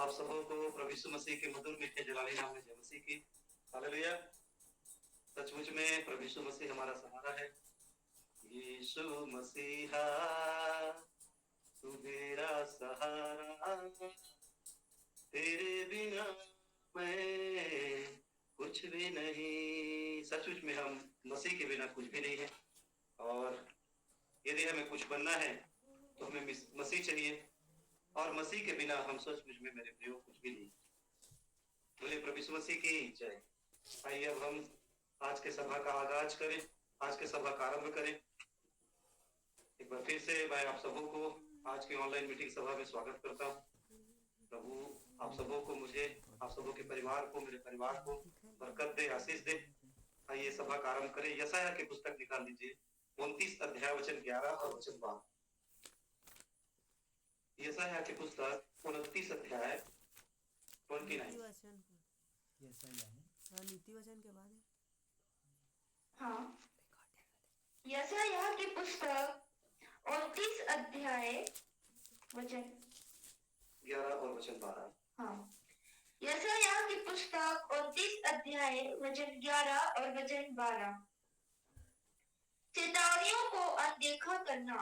आप सबों को प्रभु यीशु मसीह के मधुर मीठे जलाली नाम में जय मसीह की। हालेलुया। सचमुच में प्रभु यीशु मसीह हमारा सहारा है। यीशु मसीहा तू मेरा सहारा, तेरे बिना मैं कुछ भी नहीं। सचमुच में हम मसीह के बिना कुछ भी नहीं है, और यदि हमें कुछ बनना है तो हमें मसीह चाहिए, और मसीह के बिना हम सचमुच में मेरे प्रियो कुछ भी नहीं। बोले प्रभु यीशु मसीह की जय। आइए अब हम आज के सभा का आगाज करें, आज के सभा का आरंभ करें। एक बार फिर से मैं आप सबों को आज की ऑनलाइन मीटिंग सभा में स्वागत करता हूँ। प्रभु आप सबों को, मुझे, आप सबों के परिवार को, मेरे परिवार को बरकत दे, आशीष दे। आइए सभा का आरंभ करें। यशायाह की पुस्तक निकाल लीजिए, 29 अध्याय वचन 11 और वचन 12। यशायाह की पुस्तक 29 अध्याय 29। नीति वचन के बाद हाँ, यशायाह की पुस्तक 29 अध्याय वचन 11 और वचन 12। हाँ, यशायाह की पुस्तक 29 अध्याय वचन 11 और वचन 12। चेतावनियों को अनदेखा करना,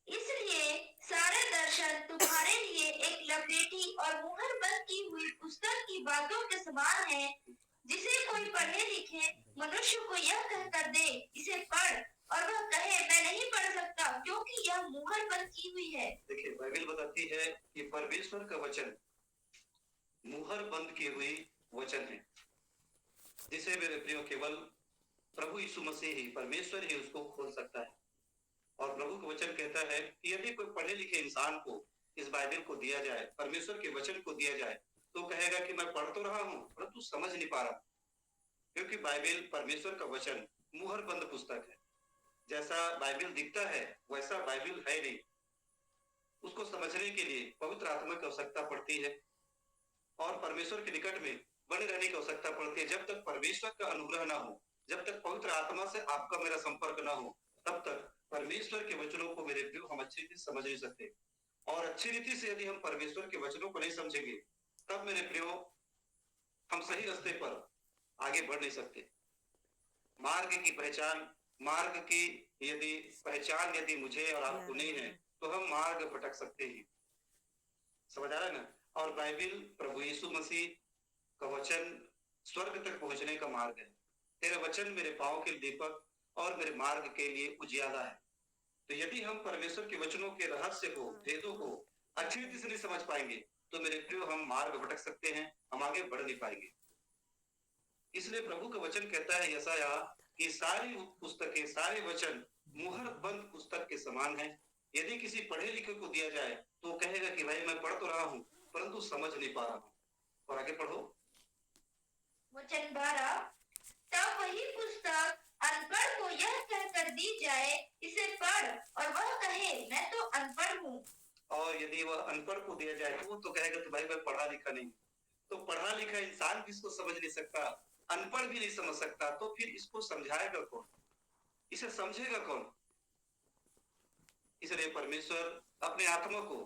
इसलिए सारे दर्शन तुम्हारे लिए एक लपेटी और मुहर बंद की हुई पुस्तक की बातों के समान है, जिसे कोई पढ़े लिखे मनुष्य को यह कहकर दे, इसे पढ़, और वह कहे मैं नहीं पढ़ सकता, क्योंकि यह मुहर बंद की हुई है। देखिए, बाइबल बताती है कि परमेश्वर का वचन मुहर बंद की हुई वचन है, जिसे मेरे प्रियो केवल प्रभु यीशु मसीह ही, परमेश्वर ही उसको खोल सकता है। और प्रभु का वचन कहता है कि यदि कोई पढ़े लिखे इंसान को इस बाइबल को दिया जाए, परमेश्वर के वचन को दिया जाए, तो कहेगा कि मैं पढ़ तो रहा हूं परंतु समझ नहीं पा रहा, क्योंकि बाइबल परमेश्वर का वचन मुहर बंद पुस्तक है। जैसा बाइबल दिखता है वैसा बाइबल है नहीं। उसको समझने के लिए पवित्र आत्मा की आवश्यकता पड़ती है, और परमेश्वर के निकट में बने रहने की आवश्यकता पड़ती है। जब तक परमेश्वर का अनुग्रह ना हो, जब तक पवित्र आत्मा से आपका मेरा संपर्क ना हो, तब तक परमेश्वर के वचनों को मेरे प्रियो हम अच्छी रीति से समझ नहीं सकते। और अच्छी रीति से यदि हम परमेश्वर के वचनों को नहीं समझेंगे, तब मेरे प्रियो हम सही रास्ते पर आगे बढ़ नहीं सकते। मार्ग की पहचान यदि मुझे और आपको नहीं है, तो हम मार्ग भटक सकते हैं। समझ आ रहा है ना? और बाइबल प्रभु यीशु मसीह का वचन स्वर्ग तक पहुंचने का मार्ग है। तेरे वचन मेरे पांव के दीपक और मेरे मार्ग के लिए उजियाला है। तो यदि हम परमेश्वर के वचनों के रहस्य को, भेदों को अच्छी रीति से नहीं समझ पाएंगे, तो मेरे प्रियो हम मार्ग भटक सकते हैं, हम आगे बढ़ नहीं पाएंगे। इसलिए प्रभु का वचन कहता है यशायाह कि सारी पुस्तकें, सारे वचन मुहर बंद पुस्तक के समान है। यदि किसी पढ़े लिखे को दिया जाए तो कहेगा कि भाई मैं पढ़ तो रहा हूं परंतु समझ नहीं पा रहा हूं। और आगे पढ़ो वचन 12। तब वही पुस्तक अनपढ़ को यह कहकर दी जाए, इसे पढ़, और वह कहे मैं तो अनपढ़ हूँ। और यदि वह अनपढ़ को दिया जाए तो कहेगा कि भाई मैं पढ़ा लिखा नहीं। तो पढ़ा लिखा इंसान भी इसको समझ नहीं सकता, अनपढ़ भी नहीं समझ सकता, तो फिर इसको समझाएगा कौन, इसे समझेगा कौन? इसलिए परमेश्वर अपने आत्मा को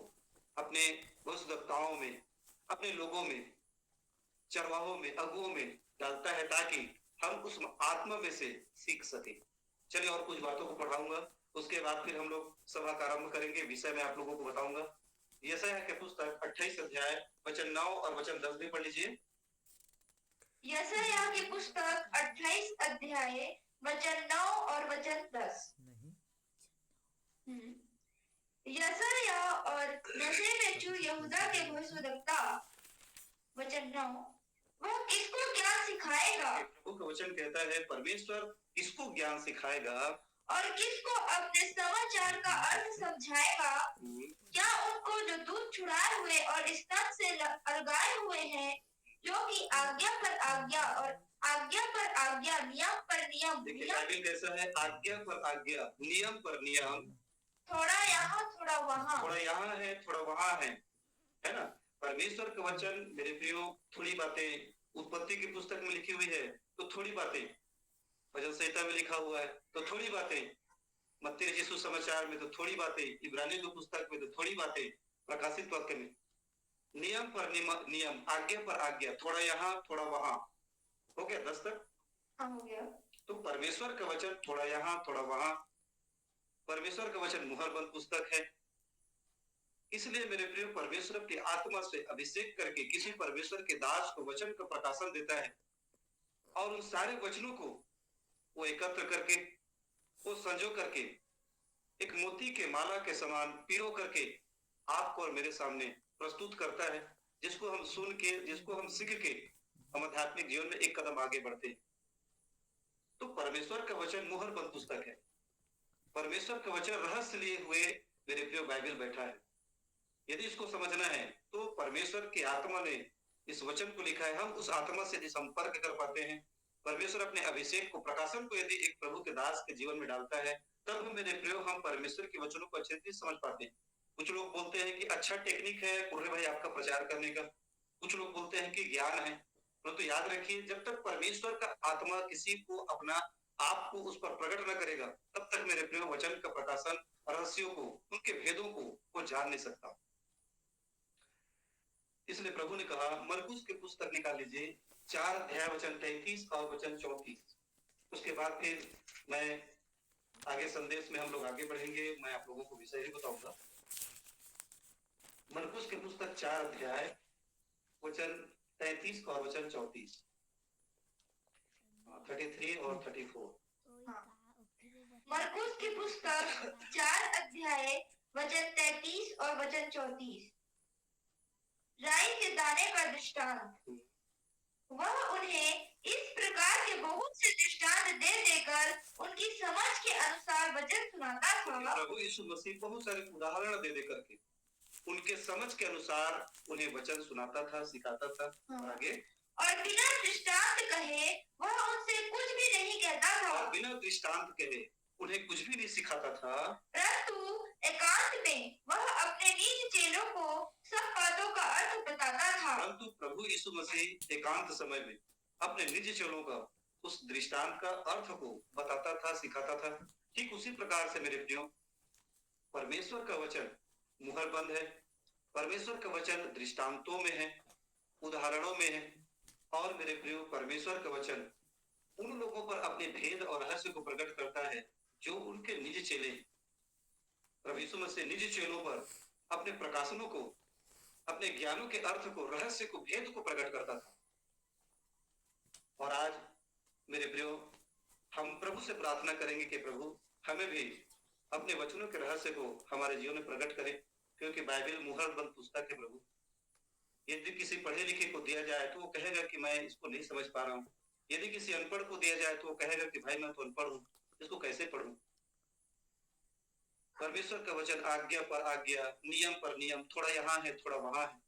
अपने भविष्यवक्ताओं में, अपने लोगों में, चरवाहों में, अगुओं में डालता है, ताकि हम उस आत्मा में से सीख सके। चलिए और कुछ बातों को पढ़ाऊंगा, उसके बाद फिर हम लोग सभा का आरंभ करेंगे। विषय मैं आप लोगों को बताऊंगा। यशायाह के पुस्तक 28 अध्याय वचन 9 और वचन 10 भी पढ़ लीजिए। यशायाह की पुस्तक 28 अध्याय वचन 9 और वचन 10। यशायाह और नशेमेचु यहूदा के भविष्यद्वक्ता। वचन 9। वह किसको ज्ञान सिखाएगा? प्रभु का वचन कहता है परमेश्वर किसको ज्ञान सिखाएगा और किसको अपने समाचार का अर्थ समझाएगा? क्या उनको जो दूध छुड़ाए हुए और स्तन से अलगाए हुए हैं, जो कि आज्ञा पर आज्ञा और आज्ञा पर आज्ञा, नियम पर नियम। देखिए बाइबल कैसा है, आज्ञा पर आज्ञा, नियम पर नियम, थोड़ा यहाँ थोड़ा वहाँ, थोड़ा यहाँ है थोड़ा वहाँ है ना? परमेश्वर का वचन मेरे प्रियो, थोड़ी बातें उत्पत्ति की पुस्तक में लिखी हुई है तो थोड़ी बातें भजन संहिता में लिखा हुआ है तो थोड़ी बातें, मत्ती रचित समाचार में तो थोड़ी बातें, इब्रानियों की पुस्तक में तो थोड़ी बातें, प्रकाशित वाक्य में नियम पर नियम, आज्ञा पर आज्ञा, थोड़ा यहाँ थोड़ा वहां। हो गया 10 तक? हाँ, हो गया। तो परमेश्वर का वचन थोड़ा यहाँ थोड़ा वहां। परमेश्वर का वचन मुहरबंद पुस्तक है। इसलिए मेरे प्रिय, परमेश्वर की आत्मा से अभिषेक करके किसी परमेश्वर के दास को वचन का प्रकाशन देता है और उन सारे वचनों को वो एकत्र करके, वो संजो करके एक मोती के माला के समान पिरो करके आपको और मेरे सामने प्रस्तुत करता है, जिसको हम सुन के, जिसको हम सीख के हम आध्यात्मिक जीवन में एक कदम आगे बढ़ते हैं। तो परमेश्वर का वचन मुहरबंद पुस्तक है। परमेश्वर का वचन रहस्य लिए हुए मेरे प्रिय बाइबल बैठा है। यदि इसको समझना है तो परमेश्वर की आत्मा ने इस वचन को लिखा है। हम उस आत्मा से यदि संपर्क कर पाते हैं, परमेश्वर अपने अभिषेक को, प्रकाशन को यदि एक प्रभु के दास के जीवन में डालता है, तब हम मेरे प्रिय, हम परमेश्वर के वचनों को अच्छे से समझ पाते हैं। कुछ लोग बोलते हैं कि अच्छा टेक्निक है कुर्रे भाई आपका प्रचार करने का, कुछ लोग बोलते हैं कि ज्ञान है, परंतु तो याद रखिए, जब तक परमेश्वर का आत्मा किसी को अपना आप को उस पर प्रकट न करेगा, तब तक मेरे प्रिय वचन का प्रकाशन, रहस्यों को, उनके भेदों को वो जान नहीं सकता। इसलिए प्रभु ने कहा, मरकुस की पुस्तक निकाल लीजिए, 4 अध्याय वचन 33 और वचन 34। उसके बाद फिर मैं आगे संदेश में हम लोग आगे बढ़ेंगे, मैं आप लोगों को विषय ही बताऊंगा। मरकुस की पुस्तक 4 अध्याय वचन 33 और वचन 34, 33 और 34। हाँ। मरकुस की पुस्तक 4 अध्याय वचन 33 और वचन 34। राई के दाने का दृष्टांत। वह उन्हें इस प्रकार के बहुत से दृष्टांत दे देकर उनकी समझ के अनुसार वचन सुनाता था। प्रभु यीशु मसीह बहुत सारे उदाहरण दे करके उनके समझ के अनुसार उन्हें वचन सुनाता था, सिखाता था। आगे, और बिना दृष्टांत कहे वह उनसे कुछ भी नहीं कहता था। और बिना दृष्टांत कहे उन्हें कुछ भी नहीं सिखाता था, परंतु एकांत में वह अपने निज चेलों को सब बातों का अर्थ बताता था। परंतु प्रभु यीशु मसीह एकांत समय में अपने निज चेलों का उस दृष्टांत का अर्थ को बताता था, सिखाता था। ठीक उसी प्रकार से मेरे प्रियो, परमेश्वर का वचन मुहरबंद है। परमेश्वर का वचन दृष्टांतों में है, उदाहरणों में है। और मेरे प्रियो, परमेश्वर का वचन उन लोगों पर अपने भेद और रहस्य को प्रकट करता है जो उनके निज चेले, प्रभु यीशु मसीह निज चेलों पर अपने प्रकाशनों को, अपने ज्ञानों के अर्थ को, रहस्य को, भेद को प्रकट करता था। और आज मेरे प्रियो, हम प्रभु से प्रार्थना करेंगे कि प्रभु हमें भी अपने वचनों के रहस्य को हमारे जीवन में प्रकट करें, क्योंकि बाइबल मुहरबंद पुस्तक है। प्रभु, यदि किसी पढ़े लिखे को दिया जाए तो वो कहेगा कि मैं इसको नहीं समझ पा रहा हूँ। यदि किसी अनपढ़ को दिया जाए तो वो कहेगा कि भाई मैं तो अनपढ़ हूँ, इसको कैसे पढ़ूं। परमेश्वर का वचन आज्ञा पर आज्ञा, नियम पर नियम, थोड़ा यहाँ है थोड़ा वहां है।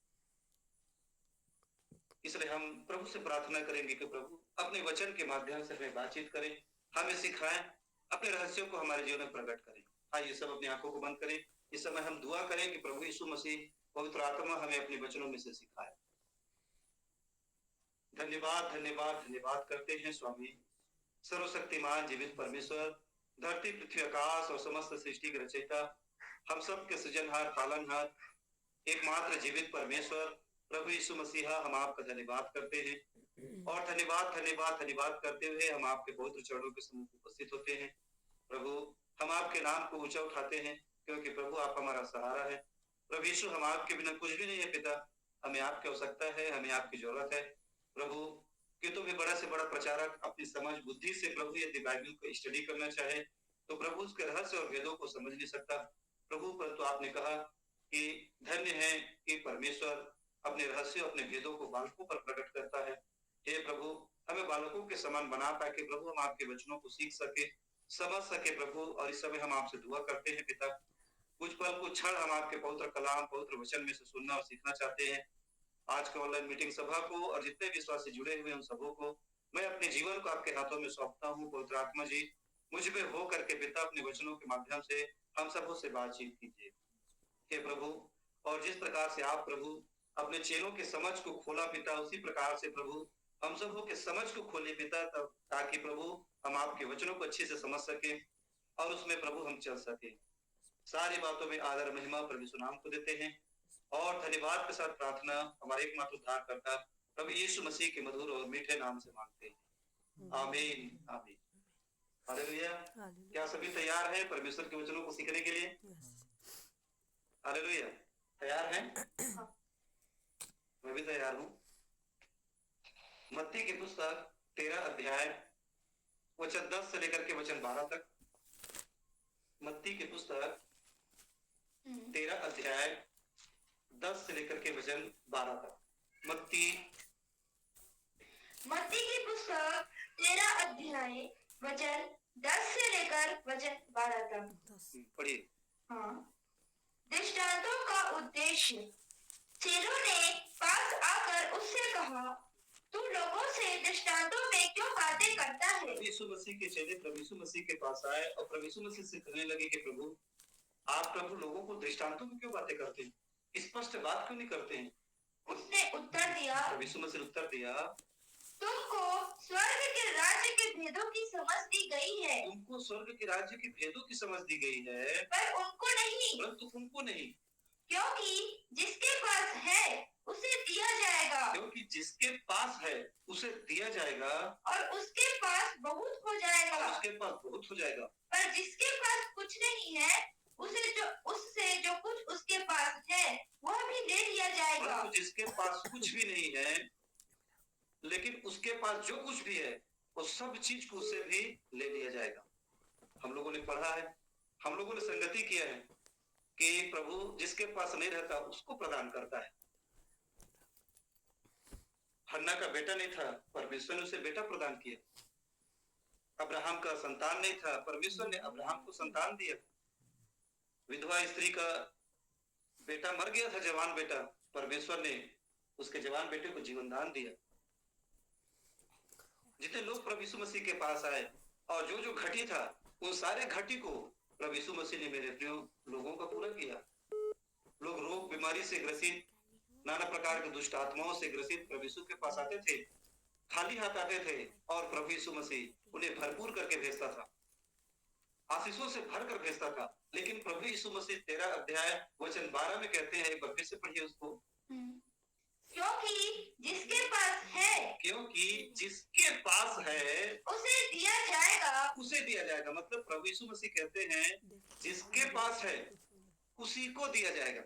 इसलिए हम प्रभु से प्रार्थना करेंगे कि प्रभु अपने वचन के माध्यम से हमें बातचीत करें, हमें सिखाएं, अपने रहस्यों को हमारे जीवन में प्रकट करें। आइए सब अपनी आंखों को बंद करें। इस समय हम दुआ करें कि प्रभु यीशु मसीह पवित्र आत्मा हमें अपने वचनों में से सिखाए। धन्यवाद धन्यवाद धन्यवाद करते हैं स्वामी, सर्वशक्तिमान जीवित परमेश्वर, धरती पृथ्वी आकाश और समस्त सृष्टि के रचयिता, हम सब के सृजनहार, पालनहार, एकमात्र जीवित परमेश्वर प्रभु यीशु मसीहा, हम आपका धन्यवाद करते हैं। और धन्यवाद धन्यवाद धन्यवाद करते हुए हम आपके पवित्र चरणों के सम्मुख उपस्थित होते हैं। प्रभु, हम आपके नाम को ऊंचा उठाते हैं, क्योंकि प्रभु आप हमारा सहारा है। प्रभु यीशु, हम आपके बिना कुछ भी नहीं है पिता, हमें आपकी आवश्यकता है, हमें आपकी जरूरत है। प्रभु, कि तो भी बड़ा से बड़ा प्रचारक अपनी समझ बुद्धि से प्रभु यदि बाइबल को स्टडी करना चाहे तो प्रभु उसके रहस्य और वेदों को समझ नहीं सकता। प्रभु, परंतु आपने कहा कि धन्य है कि परमेश्वर अपने रहस्य, अपने भेदों को बालकों पर प्रकट करता है। हे प्रभु, हमें बालकों के समान बना, ताकि प्रभु हम आपके वचनों को सीख सके, समझ सके प्रभु। और इस समय हम आपसे दुआ करते हैं पिता, कुछ पल कुछ क्षण हम आपके पवित्र कलाम, पवित्र वचन में से सुनना और सीखना चाहते हैं। आज के ऑनलाइन मीटिंग सभा को और जितने विश्वासी जुड़े हुए उन सबों को मैं अपने जीवन को आपके हाथों में सौंपता हूँ। पवित्र आत्मा जी, मुझ में हो करके पिता अपने वचनों के माध्यम से हम सबों से बातचीत कीजिए हे प्रभु। और जिस प्रकार से आप प्रभु अपने चेलों के समझ को खोला पिता, उसी प्रकार से प्रभु हम सबों के समझ को खोले पिता, तब ताकि प्रभु हम आपके वचनों को अच्छे से समझ सके और उसमें प्रभु हम चल सके। सारी बातों में आदर महिमा प्रभु यीशु नाम को देते हैं और धन्यवाद के साथ प्रार्थना हमारे एकमात्र उद्धारकर्ता प्रभु यीशु मसीह के मधुर और मीठे नाम से मांगते हैं। आमीन आमीन। हालेलुया। क्या सभी तैयार हैं परमेश्वर के वचनों को सीखने के लिए? हालेलुया। तैयार हैं? मैं भी तैयार हूं। मत्ती की पुस्तक 13 अध्याय वचन 10 से लेकर के वचन 12 तक। मत्ती की पुस्तक 13 अध्याय 10 से लेकर के वचन 12 तक। मत्ती की पुस्तक 13 अध्याय वचन 10 से लेकर वचन 12 तक। पढ़िए। हाँ। दृष्टांतों का उद्देश्य। चेलों ने पास आकर उससे कहा, तू लोगों से दृष्टांतों में क्यों बातें करता है? प्रभु यीशु मसीह के चेले प्रभु यीशु मसीह के पास आए और प्रभु यीशु मसीह से कहने लगे कि प्रभु आप प्रभु लोगों को दृष्टांतों में क्यों बातें करते हैं, स्पष्ट बात क्यों नहीं करते हैं? उसने उत्तर दिया, प्रभु यीशु मसीह ने उत्तर दिया, तुमको स्वर्ग के राज्य के भेदों की समझ दी गई है। तुमको स्वर्ग के राज्य के भेदों की समझ दी गई है, पर उनको नहीं। परंतु उनको नहीं। क्योंकि जिसके पास है उसे दिया जाएगा। क्योंकि जिसके पास है उसे दिया जाएगा और उसके पास बहुत हो जाएगा। और उसके पास बहुत हो जाएगा। पर जिसके पास कुछ नहीं है उससे जो कुछ उसके पास है वह भी ले लिया जाएगा। परंतु जिसके पास कुछ भी नहीं है लेकिन उसके पास जो कुछ भी है वो सब चीज को उससे भी ले लिया जाएगा। हम लोगों ने पढ़ा है, हम लोगों ने संगति किया है कि प्रभु जिसके पास नहीं रहता उसको प्रदान करता है। हन्ना का बेटा नहीं था, परमेश्वर ने उसे बेटा प्रदान किया। अब्राहम का संतान नहीं था, परमेश्वर ने अब्राहम को संतान दिया। विधवा स्त्री का बेटा मर गया था, जवान बेटा, परमेश्वर ने उसके जवान बेटे को जीवन दान दिया। जितने लोग प्रभु यीशु मसीह के पास आए और जो जो घटी था उन सारे घटी को प्रभु यीशु मसीह ने मेरे प्रिय लोगों का पूरा किया। लोग रोग बीमारी से ग्रसित, नाना प्रकार के दुष्ट आत्माओं से ग्रसित प्रभु यीशु के पास आते थे, खाली हाथ आते थे और प्रभु यीशु मसीह उन्हें भरपूर करके भेजता था, आशीषों से भर कर भेजता था। लेकिन प्रभु यीशु मसीह 13 अध्याय वचन 12 में कहते हैं, एक बार फिर से पढ़िए उसको, क्योंकि जिसके पास है उसे दिया जाएगा। उसे दिया जाएगा। मतलब प्रभु यीशु मसीह कहते हैं जिसके पास है उसी को दिया जाएगा।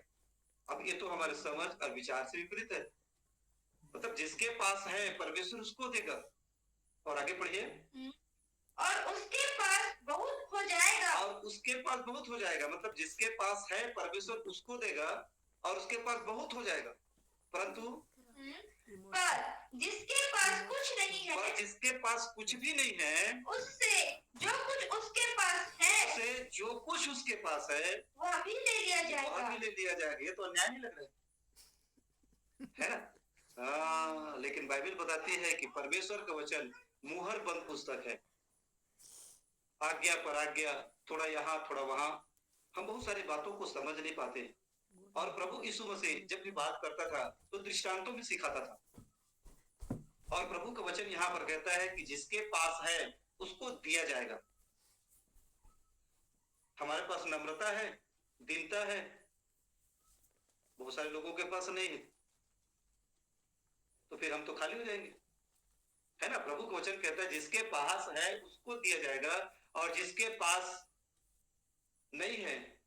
अब ये तो हमारे समझ और विचार से विपरीत है। मतलब जिसके पास है परमेश्वर उसको देगा। और आगे पढ़िए, और उसके पास बहुत हो जाएगा। और उसके पास बहुत हो जाएगा। मतलब जिसके पास है परमेश्वर उसको देगा और उसके पास बहुत हो जाएगा। परंतु पर जिसके पास कुछ नहीं है, पर जिसके पास कुछ भी नहीं है, उससे जो कुछ उसके पास है वह भी ले लिया जाएगा। ये तो अन्याय नहीं लग रहा है ना? हाँ, लेकिन बाइबल बताती है कि परमेश्वर का वचन मुहर बंद पुस्तक है। आज्ञा पर आज्ञा, थोड़ा यहाँ थोड़ा वहां, हम बहुत सारी बातों को समझ नहीं पाते। और प्रभु यीशु मसीह जब भी बात करता था तो दृष्टांतों में सिखाता था। और प्रभु का वचन यहाँ पर कहता है कि जिसके पास है उसको दिया जाएगा। हमारे पास नम्रता है, दीनता है, बहुत सारे लोगों के पास नहीं है, तो फिर हम तो खाली हो जाएंगे, है ना? प्रभु का वचन कहता है जिसके पास है उसको दिया जाएगा और जिसके पास नहीं है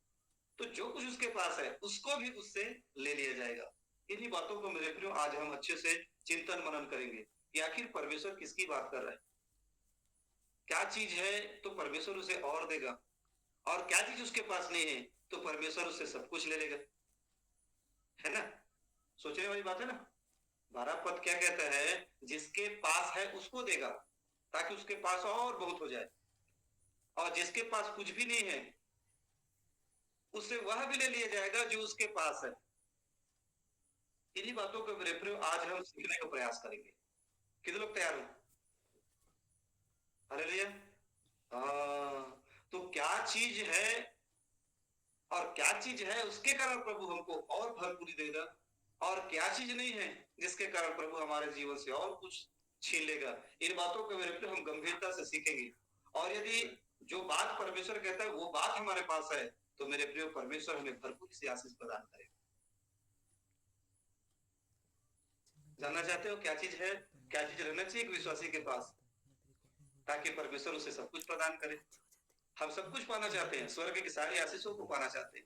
तो जो कुछ उसके पास है उसको भी उससे ले लिया जाएगा। इन्हीं बातों को मेरे प्रियो आज हम अच्छे से चिंतन मनन करेंगे कि आखिर परमेश्वर किसकी बात कर रहा है। क्या चीज है तो परमेश्वर उसे और देगा, और क्या चीज उसके पास नहीं है तो परमेश्वर उससे सब कुछ ले लेगा, है ना? सोचने वाली बात है ना? 12 पद क्या कहता है? जिसके पास है उसको देगा ताकि उसके पास और बहुत हो जाए, और जिसके पास कुछ भी नहीं है उससे वह भी ले लिया जाएगा जो उसके पास है। इन्हीं बातों को मेरे प्रियो आज हम सीखने का प्रयास करेंगे। कितने लोग तैयार हो? हालेलुया। तो क्या चीज है और क्या चीज है उसके कारण प्रभु हमको और भरपूरी देगा, और क्या चीज नहीं है जिसके कारण प्रभु हमारे जीवन से और कुछ छीन लेगा। इन बातों को मेरे प्रियो हम गंभीरता से सीखेंगे। और यदि जो बात परमेश्वर कहता है वो बात हमारे पास है तो मेरे प्रियो परमेश्वर हमें भरपूरी से आशीष प्रदान करेगा। जानना चाहते हो क्या चीज है, क्या चीज रहना चाहिए एक विश्वासी के पास, ताकि परमेश्वर उसे सब कुछ प्रदान करे। हम सब कुछ पाना चाहते हैं, स्वर्ग की सारी आशीषों को पाना चाहते हैं,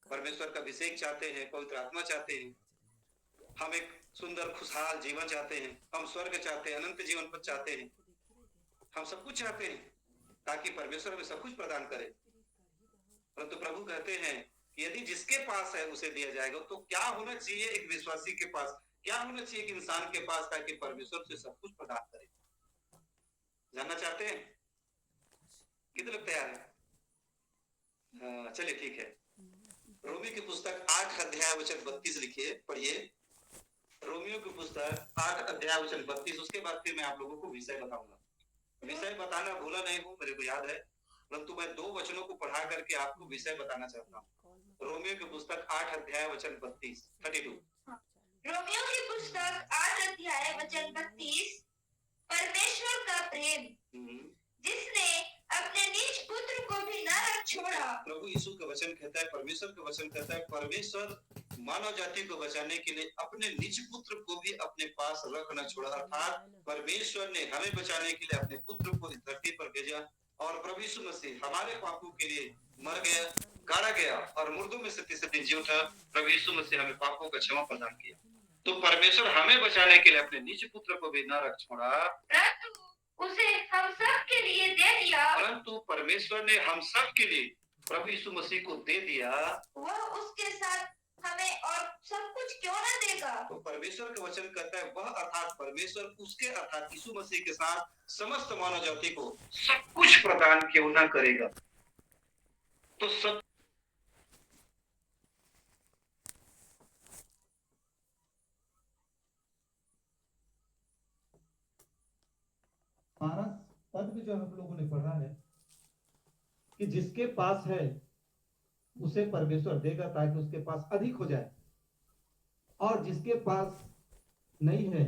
परमेश्वर का अभिषेक चाहते हैं, पवित्र आत्मा चाहते हैं, हम एक सुंदर खुशहाल जीवन चाहते हैं, हम स्वर्ग चाहते हैं, अनंत जीवन पर चाहते हैं, हम सब कुछ चाहते हैं ताकि परमेश्वर हमें सब कुछ प्रदान करे। परंतु प्रभु कहते हैं कि यदि जिसके पास है उसे दिया जाएगा। तो क्या होना चाहिए एक विश्वासी के पास, क्या होना चाहिए एक इंसान के पास, ताकि परमेश्वर से सब कुछ प्रदान करे। जानना चाहते हैं? कितने लोग तैयार हैं? चलिए ठीक है। रोमी की पुस्तक 8 अध्याय वचन 32 लिखिए, पढ़िए। रोमियो की पुस्तक 8 अध्याय वचन 32। उसके बाद फिर मैं आप लोगों को विषय बताऊंगा। विषय बताना भूला नहीं हूं, मेरे को याद है, परंतु मैं 2 वचनों को पढ़ा करके आपको विषय बताना चाहता हूं। रोमियो की पुस्तक 8 अध्याय वचन 32, 32। रोमियो की पुस्तक 8 अध्याय वचन 32। परमेश्वर का प्रेम जिसने अपने निज पुत्र को भी न रख छोड़ा। प्रभु यीशु का वचन कहता है, परमेश्वर का वचन कहता है, परमेश्वर मानव जाति को बचाने के लिए अपने निज पुत्र को भी अपने पास रख न छोड़ा। अर्थात परमेश्वर ने हमें बचाने के लिए अपने पुत्र को इस धरती पर भेजा, और प्रभु यीशु मसीह हमारे पापों के लिए मर गया, गाड़ा गया, और मुर्दों में से तीसरे दिन जी उठा। प्रभु यीशु मसीह हमें पापों का क्षमा प्रदान किया। तो परमेश्वर हमें बचाने के लिए अपने निज पुत्र को भी न रख छोड़ा, परंतु उसे हम सब के लिए दे दिया। परंतु परमेश्वर ने हम सब के लिए प्रभु यीशु मसीह को दे दिया। वह उसके साथ हमें और सब कुछ क्यों न देगा। तो परमेश्वर का वचन कहता है, वह अर्थात परमेश्वर उसके अर्थात यीशु मसीह के साथ समस्त मानव जाति को सब कुछ प्रदान क्यों न करेगा। तो सब पारस पद भी जो हम लोगों ने पढ़ा है कि जिसके पास है उसे परमेश्वर देगा ताकि उसके पास अधिक हो जाए, और जिसके पास नहीं है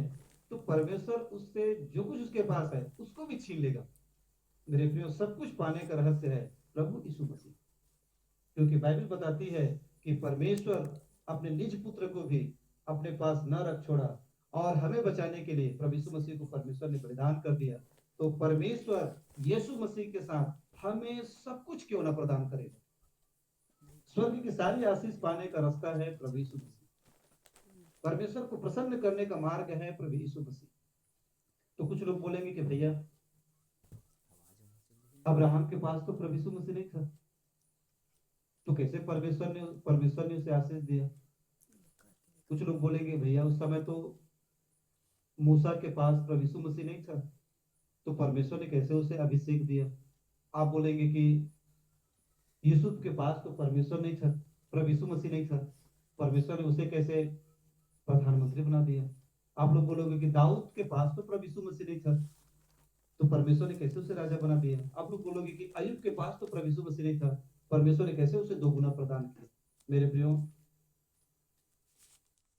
तो परमेश्वर उससे जो कुछ उसके पास है उसको भी छीन लेगा। मेरे प्रियो, सब कुछ पाने का रहस्य है प्रभु यीशु मसीह, क्योंकि बाइबल बताती है कि परमेश्वर अपने निज पुत्र को भी अपने पास न रख छोड़ा, और हमें बचाने के लिए प्रभु यीशु मसीह को परमेश्वर ने बलिदान कर दिया। तो परमेश्वर यीशु मसीह के साथ हमें सब कुछ क्यों न प्रदान करेगा। स्वर्ग की सारी आशीष पाने का रास्ता है प्रभु यीशु मसीह। परमेश्वर को प्रसन्न करने का मार्ग है प्रभु यीशु मसीह। तो कुछ लोग बोलेंगे कि भैया अब्राहम के पास तो प्रभु यीशु मसीह नहीं था, तो कैसे परमेश्वर ने उसे आशीष दिया। कुछ लोग बोलेंगे भैया उस समय तो मूसा के पास प्रभु यीशु मसीह नहीं था, तो परमेश्वर ने कैसे उसे अभिषेक दिया। आप बोलेंगे कि यूसुफ के पास तो परमेश्वर नहीं था, प्रभु यीशु मसीह नहीं था, परमेश्वर ने उसे कैसे प्रधानमंत्री बना दिया। आप लोग बोलोगे कि दाऊद के पास तो प्रभु यीशु मसीह नहीं था, तो परमेश्वर ने कैसे उसे राजा बना दिया। आप लोग बोलोगे कि अय्यूब के पास तो प्रभु यीशु मसीह नहीं था, परमेश्वर ने कैसे उसे दोगुना प्रदान किया। मेरे प्रियो,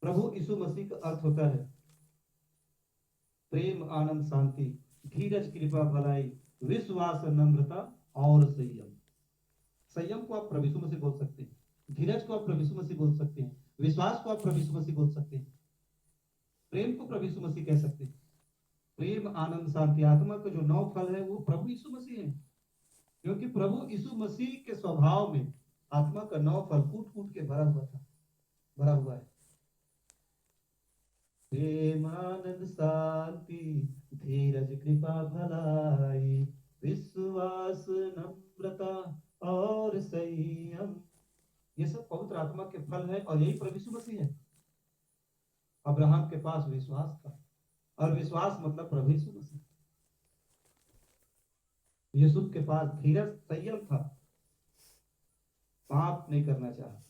प्रभु यीशु मसीह का अर्थ होता है प्रेम, आनंद, शांति, धीरज, कृपा, भलाई, विश्वास, नम्रता और संयम। संयम को आप प्रभु यीशु मसीह बोल सकते हैं, धीरज को आप प्रभु यीशु मसीह बोल सकते हैं, विश्वास को आप प्रभु यीशु मसीह बोल सकते हैं, प्रेम को प्रभु यीशु मसीह कह सकते हैं। प्रेम, आनंद, शांति, आत्मा का जो 9 फल है वो प्रभु यीशु मसीह है, क्योंकि प्रभु यीशु मसीह के स्वभाव में आत्मा का 9 फल कूट कूट के भरा हुआ है। प्रेम, आनंद, शांति, धीरज, कृपा, भलाई, विश्वास, नम्रता और संयम, ये सब पवित्र आत्मा के फल है, और यही प्रभु यीशु मसीह है। अब्राहम के पास विश्वास था, और विश्वास मतलब प्रभु यीशु मसीह। यूसुफ के पास धीरज, संयम था, पाप नहीं करना चाहा।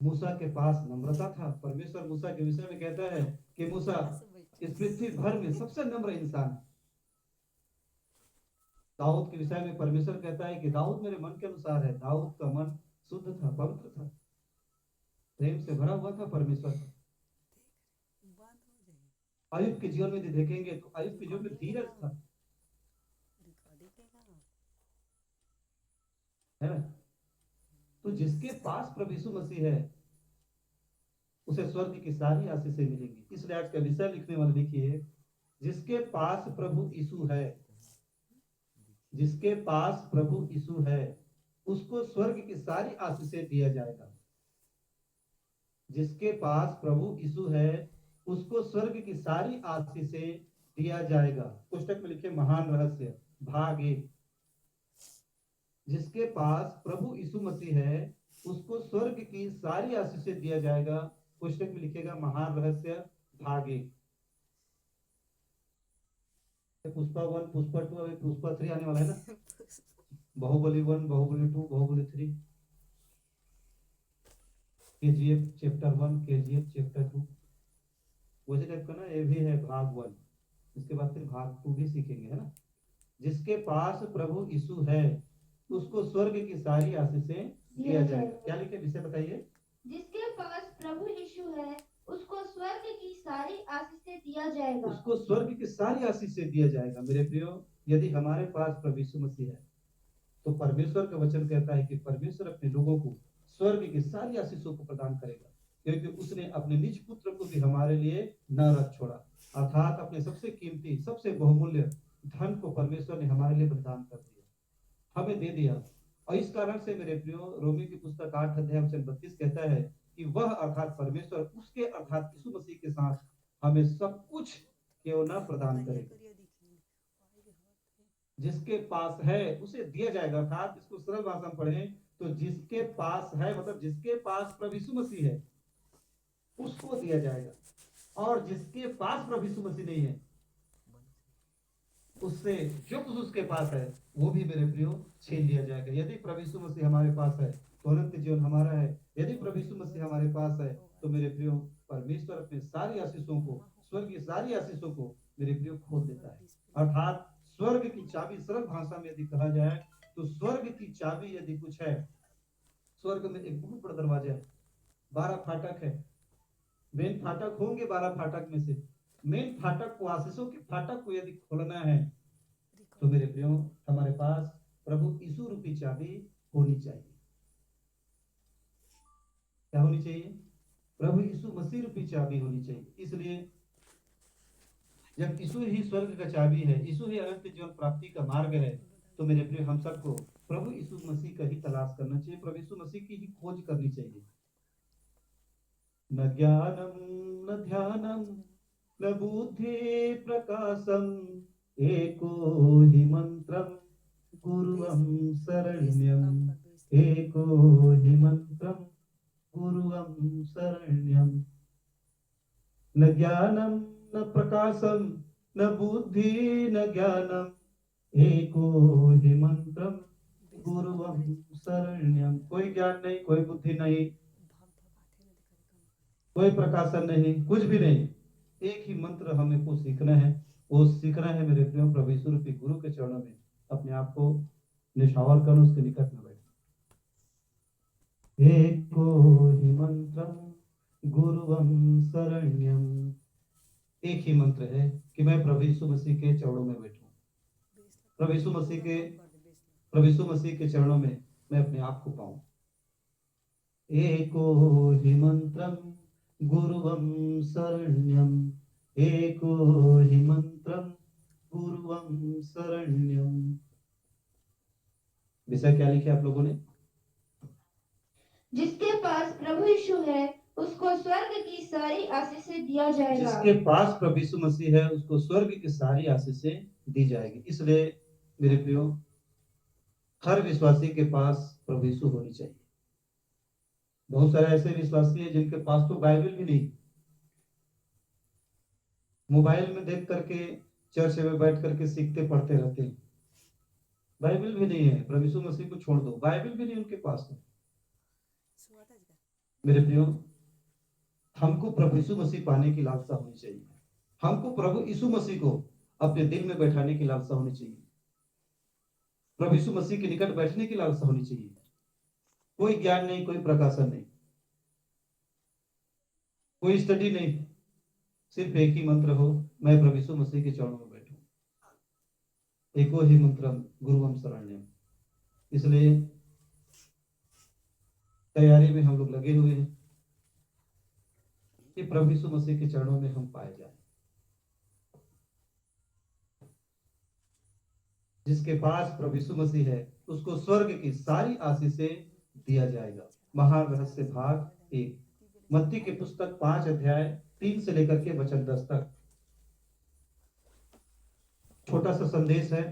मूसा के पास नम्रता था। परमेश्वर मूसा के विषय में कहता है कि मूसा इस पृथ्वी भर में सबसे नम्र इंसान है। दाऊद के विषय में परमेश्वर कहता है कि दाऊद मेरे मन के अनुसार है। दाऊद का मन शुद्ध था, पवित्र था, प्रेम से भरा हुआ था परमेश्वर का। अय्यूब के जीवन में देखेंगे तो अय्यूब के जीवन में धीरज था, है ना। तो जिसके पास प्रभु यीशु मसीह है उसे स्वर्ग की सारी आशीषें मिलेंगी। इसलिए आज का विषय लिखने वाले लिखिए, जिसके पास प्रभु यीशु है, जिसके पास प्रभु यीशु है, उसको स्वर्ग की सारी आशीषें दिया जाएगा। जिसके पास प्रभु यीशु है, उसको स्वर्ग की सारी आशीषें दिया जाएगा। पुस्तक में लिखे महान रहस्य भाग 1। जिसके पास प्रभु यीशु मसीह है, उसको स्वर्ग की सारी आशीषें दिया जाएगा। पुस्तक में लिखेगा महान रहस्य भाग 1। पुष्पा 1, पुष्पा 2, अभी पुष्पा 3 आने वाला है ना। Baahubali 1, Baahubali 2, Baahubali 3, KGF chapter 1, KGF chapter 2, वैसे टाइप का ना ये भी है भाग 1। इसके बाद फिर भाग 2 भी सीखेंगे, है ना। जिसके पास प्रभु यीशु है, उसको स्वर्ग की सारी आशीषें दिया जाएगा। क्या लिखे विषय बताइए। जिसके पास प्रभु यीशु है, उसको स्वर्ग की सारी आशीषें दिया जाएगा। उसको स्वर्ग की सारी आशीषें दिया जाएगा। मेरे प्रियो, यदि हमारे पास प्रभु यीशु मसीह है, तो परमेश्वर का वचन कहता है कि परमेश्वर अपने लोगों को स्वर्ग की सारी आशीषों को प्रदान करेगा, क्योंकि उसने अपने निज पुत्र को भी हमारे लिए न रख छोड़ा, अर्थात अपने सबसे कीमती, सबसे बहुमूल्य धन को परमेश्वर ने हमारे लिए बलिदान कर दिया, हमें दे दिया। और इस कारण से मेरे प्रियो, रोमी की पुस्तक 8 अध्याय वचन 32 कहता है कि वह अर्थात परमेश्वर उसके अर्थात यीशु मसीह के साथ हमें सब कुछ क्यों न प्रदान करेगा। जिसके पास है उसे दिया जाएगा। अर्थात इसको सरल भाषा में पढ़ें तो जिसके पास है मतलब जिसके पास प्रभु यीशु मसीह है उसको दिया जाएगा, और जिसके पास प्रभु यीशु मसीह नहीं है उससे जो कुछ उसके पास है वो भी मेरे प्रियो छीन लिया जाएगा। यदि प्रभु यीशु मसीह हमारे पास है तो अनंत जीवन हमारा है। यदि प्रभु यीशु मसीह हमारे पास है तो मेरे प्रियो परमेश्वर अपने सारी आशीषों को, स्वर्ग की सारी आशीषों को मेरे प्रियो खोल देता है। अर्थात स्वर्ग की चाबी, सरल भाषा में यदि कहा जाए तो स्वर्ग की चाबी यदि कुछ है, स्वर्ग में एक बहुत बड़ा दरवाजा है, 12 फाटक है। मेन फाटक होंगे 12 फाटक में से मेन फाटक को, आशीषों के फाटक को यदि खोलना है तो मेरे प्रियो हमारे पास प्रभु यीशु रूपी चाबी होनी चाहिए। क्या होनी चाहिए? प्रभु यीशु मसीह रूपी चाबी होनी चाहिए। इसलिए जब यीशु ही स्वर्ग का चाबी है, यीशु ही अनंत जीवन प्राप्ति का मार्ग है, तो मेरे प्रिय हम सबको प्रभु यीशु मसीह का ही तलाश करना चाहिए, प्रभु यीशु मसीह की ही खोज करनी चाहिए। न ज्ञानम न ध्यानम न बुद्धि प्रकाशम एको हि मंत्रम गुरुवम शरण्यम, एको हि मंत्रम गुरुवम शरण्यम। न ज्ञानम न प्रकाशम न बुद्धि न ज्ञानम, एको हि मंत्रम गुरुवम शरण्यम। कोई ज्ञान नहीं, कोई बुद्धि नहीं, कोई प्रकाशन नहीं, कुछ भी नहीं। एक ही मंत्र हमें को सीखना है। वो सीखना है मेरे प्रियो प्रभु यीशु रूपी गुरु के चरणों में अपने आप को निछावर कर उसके निकट में बैठे। एको हि मंत्रम गुरुवम शरण्यम। एक ही मंत्र है कि मैं प्रभु यीशु मसीह के चरणों में बैठूं, प्रभु यीशु मसीह के चरणों में मैं अपने आप को पाऊं। एको हि मंत्रम गुरुवम शरण्यम, एको हि मंत्रम गुरुवम शरण्यम। विषय क्या लिखे आप लोगों ने? जिसके पास प्रभु यीशु है उसको स्वर्ग की सारी आशीषें दिया जाएगा। जिसके पास प्रभु यीशु मसीह है उसको स्वर्ग की सारी आशीषें दी जाएगी। इसलिए मेरे प्रियो हर विश्वासी के पास प्रभु यीशु होनी चाहिए। बहुत सारे ऐसे विश्वासी हैं जिनके पास तो बाइबल भी नहीं, मोबाइल में देख करके चर्च में बैठ करके सीखते पढ़ते रहते हैं, बाइबल भी नहीं है। प्रभु यीशु मसीह को छोड़ दो, बाइबल भी नहीं उनके पास है। मेरे प्रियो हमको प्रभु यीशु मसीह पाने की लालसा होनी चाहिए। हमको प्रभु यीशु मसीह को अपने दिल में बैठाने की लालसा होनी चाहिए, प्रभु यीशु मसीह के निकट बैठने की लालसा होनी चाहिए। कोई ज्ञान नहीं, कोई प्रकाशन नहीं, कोई स्टडी नहीं, सिर्फ एक ही मंत्र हो, मैं प्रभु यीशु मसीह के चरणों में बैठूं। एको ही मंत्रम गुरुवम शरण्यम। इसलिए तैयारी में हम लोग लगे हुए हैं। कि प्रभु यीशु मसीह के चरणों में हम पाए जाएं। जिसके पास प्रभु यीशु मसीह है उसको स्वर्ग की सारी आशीषें दिया जाएगा। महान रहस्य भाग 1, मत्ती की पुस्तक 5 अध्याय 3 से लेकर के वचन 10 तक। छोटा सा संदेश है।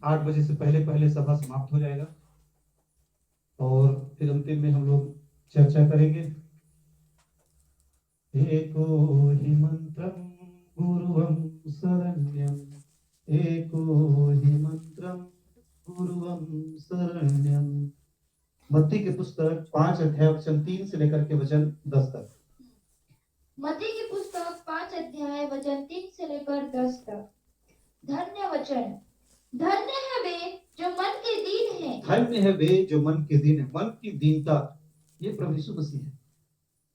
8 बजे से पहले पहले सभा समाप्त हो जाएगा और फिर अंतिम में हम लोग चर्चा करेंगे। एको हि मंत्रम गुरुवम शरण्यम, एको हि मंत्रम गुरुवम शरण्यम। मत्ती की पुस्तक 5 अध्याय वचन 3 से लेकर के वचन 10 तक। मत्ती की पुस्तक 5 अध्याय वचन 3 से लेकर 10 तक। धन्य वचन, धन्य है वे जो मन के दीन है। धन्य है वे जो मन के दीन है। मन की दीनता ये प्रभु यीशु मसीह है।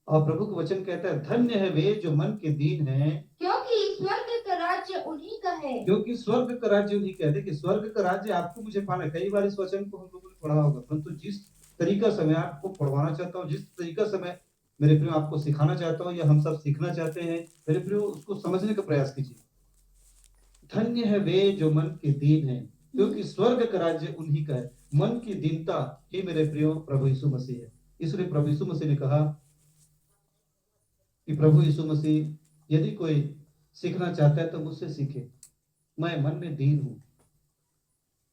और प्रभु का वचन कहता है धन्य है वे जो मन के दीन है, क्योंकि स्वर्ग का राज्य उन्हीं का है। क्योंकि स्वर्ग का राज्य उन्हीं का है। देखिए स्वर्ग का राज्य आपको मुझे पाना है। कई बार इस वचन को हम लोगों ने पढ़ा होगा, परंतु जिस तरीका से मैं आपको पढ़वाना चाहता हूँ, जिस तरीका से मैं मेरे प्रियो आपको सिखाना चाहता हूँ या हम सब सीखना चाहते हैं, मेरे प्रियो उसको समझने का प्रयास कीजिए। धन्य है वे जो मन के दीन है, क्योंकि स्वर्ग का राज्य उन्हीं का है। मन की दीनता ही मेरे प्रियो प्रभु यीशु मसीह है। इसलिए प्रभु यीशु मसीह ने कहा कि प्रभु यीशु मसीह यदि कोई सीखना चाहता है तो मुझसे सीखे, मैं मन में दीन हूं।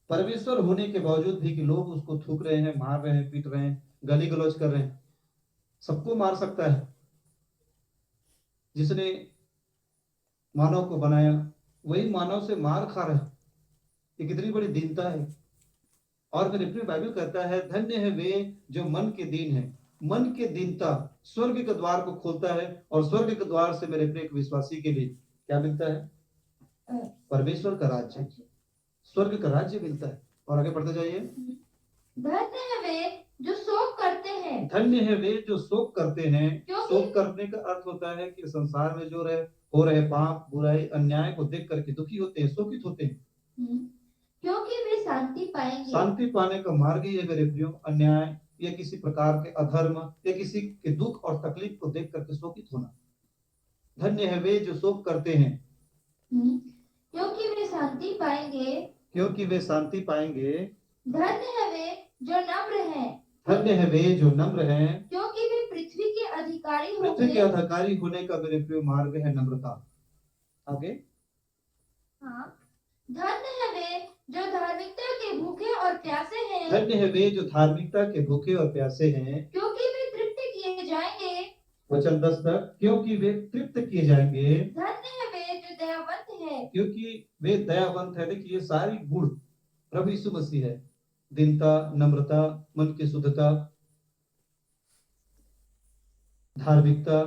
परमेश्वर होने के बावजूद भी कि लोग उसको थूक रहे हैं, मार रहे हैं, पीट रहे हैं, गाली गलौज कर रहे हैं। सबको मार सकता है। जिसने मानव को बनाया वही मानव से मार खा रहा है। ये कितनी बड़ी दीनता है। और फिर अपनी बाइबल कहता है धन्य है वे जो मन के दीन है। मन के दीनता स्वर्ग के द्वार को खोलता है और स्वर्ग के द्वार से मेरे प्रिय विश्वासी के लिए क्या मिलता है? परमेश्वर का राज्य, स्वर्ग का राज्य मिलता है। और आगे बढ़ते जाइए। धन्य है वे जो शोक करते हैं। धन्य है वे जो शोक करते हैं। शोक करने का अर्थ होता है कि संसार में जो हो रहे पाप, बुराई, अन्याय को देख करके दुखी होते हैं, शोकित होते हैं। क्योंकि वे शांति पाएंगे। शांति पाने का मार्ग ही है मेरे प्रियो अन्याय या किसी प्रकार के अधर्म या किसी के दुख और तकलीफ को देख करके शोकित होना। धन्य है वे जो शोक करते हैं, क्योंकि वे शांति पाएंगे। क्योंकि वे शांति पाएंगे। धन्य है वे जो नम्र हैं। धन्य है वे जो नम्र हैं, क्योंकि वे पृथ्वी के अधिकारी होंगे। पृथ्वी के अधिकारी होने का मेरे प्रिय मार्ग है नम्रता। आगे। हाँ, धन्य है वे जो धार्मिकता के भूखे और प्यासे हैं। धन्य है वे जो धार्मिकता के भूखे और प्यासे हैं, क्योंकि वे तृप्त किए जाएंगे। वचन 10 तक, क्योंकि वे तृप्त किए जाएंगे। धन्य है वे जो दयावंत है। क्योंकि वे दयावंत है। देखिए ये सारी गुण प्रभु यीशु मसीह है। दीनता, नम्रता, मन की शुद्धता, धार्मिकता,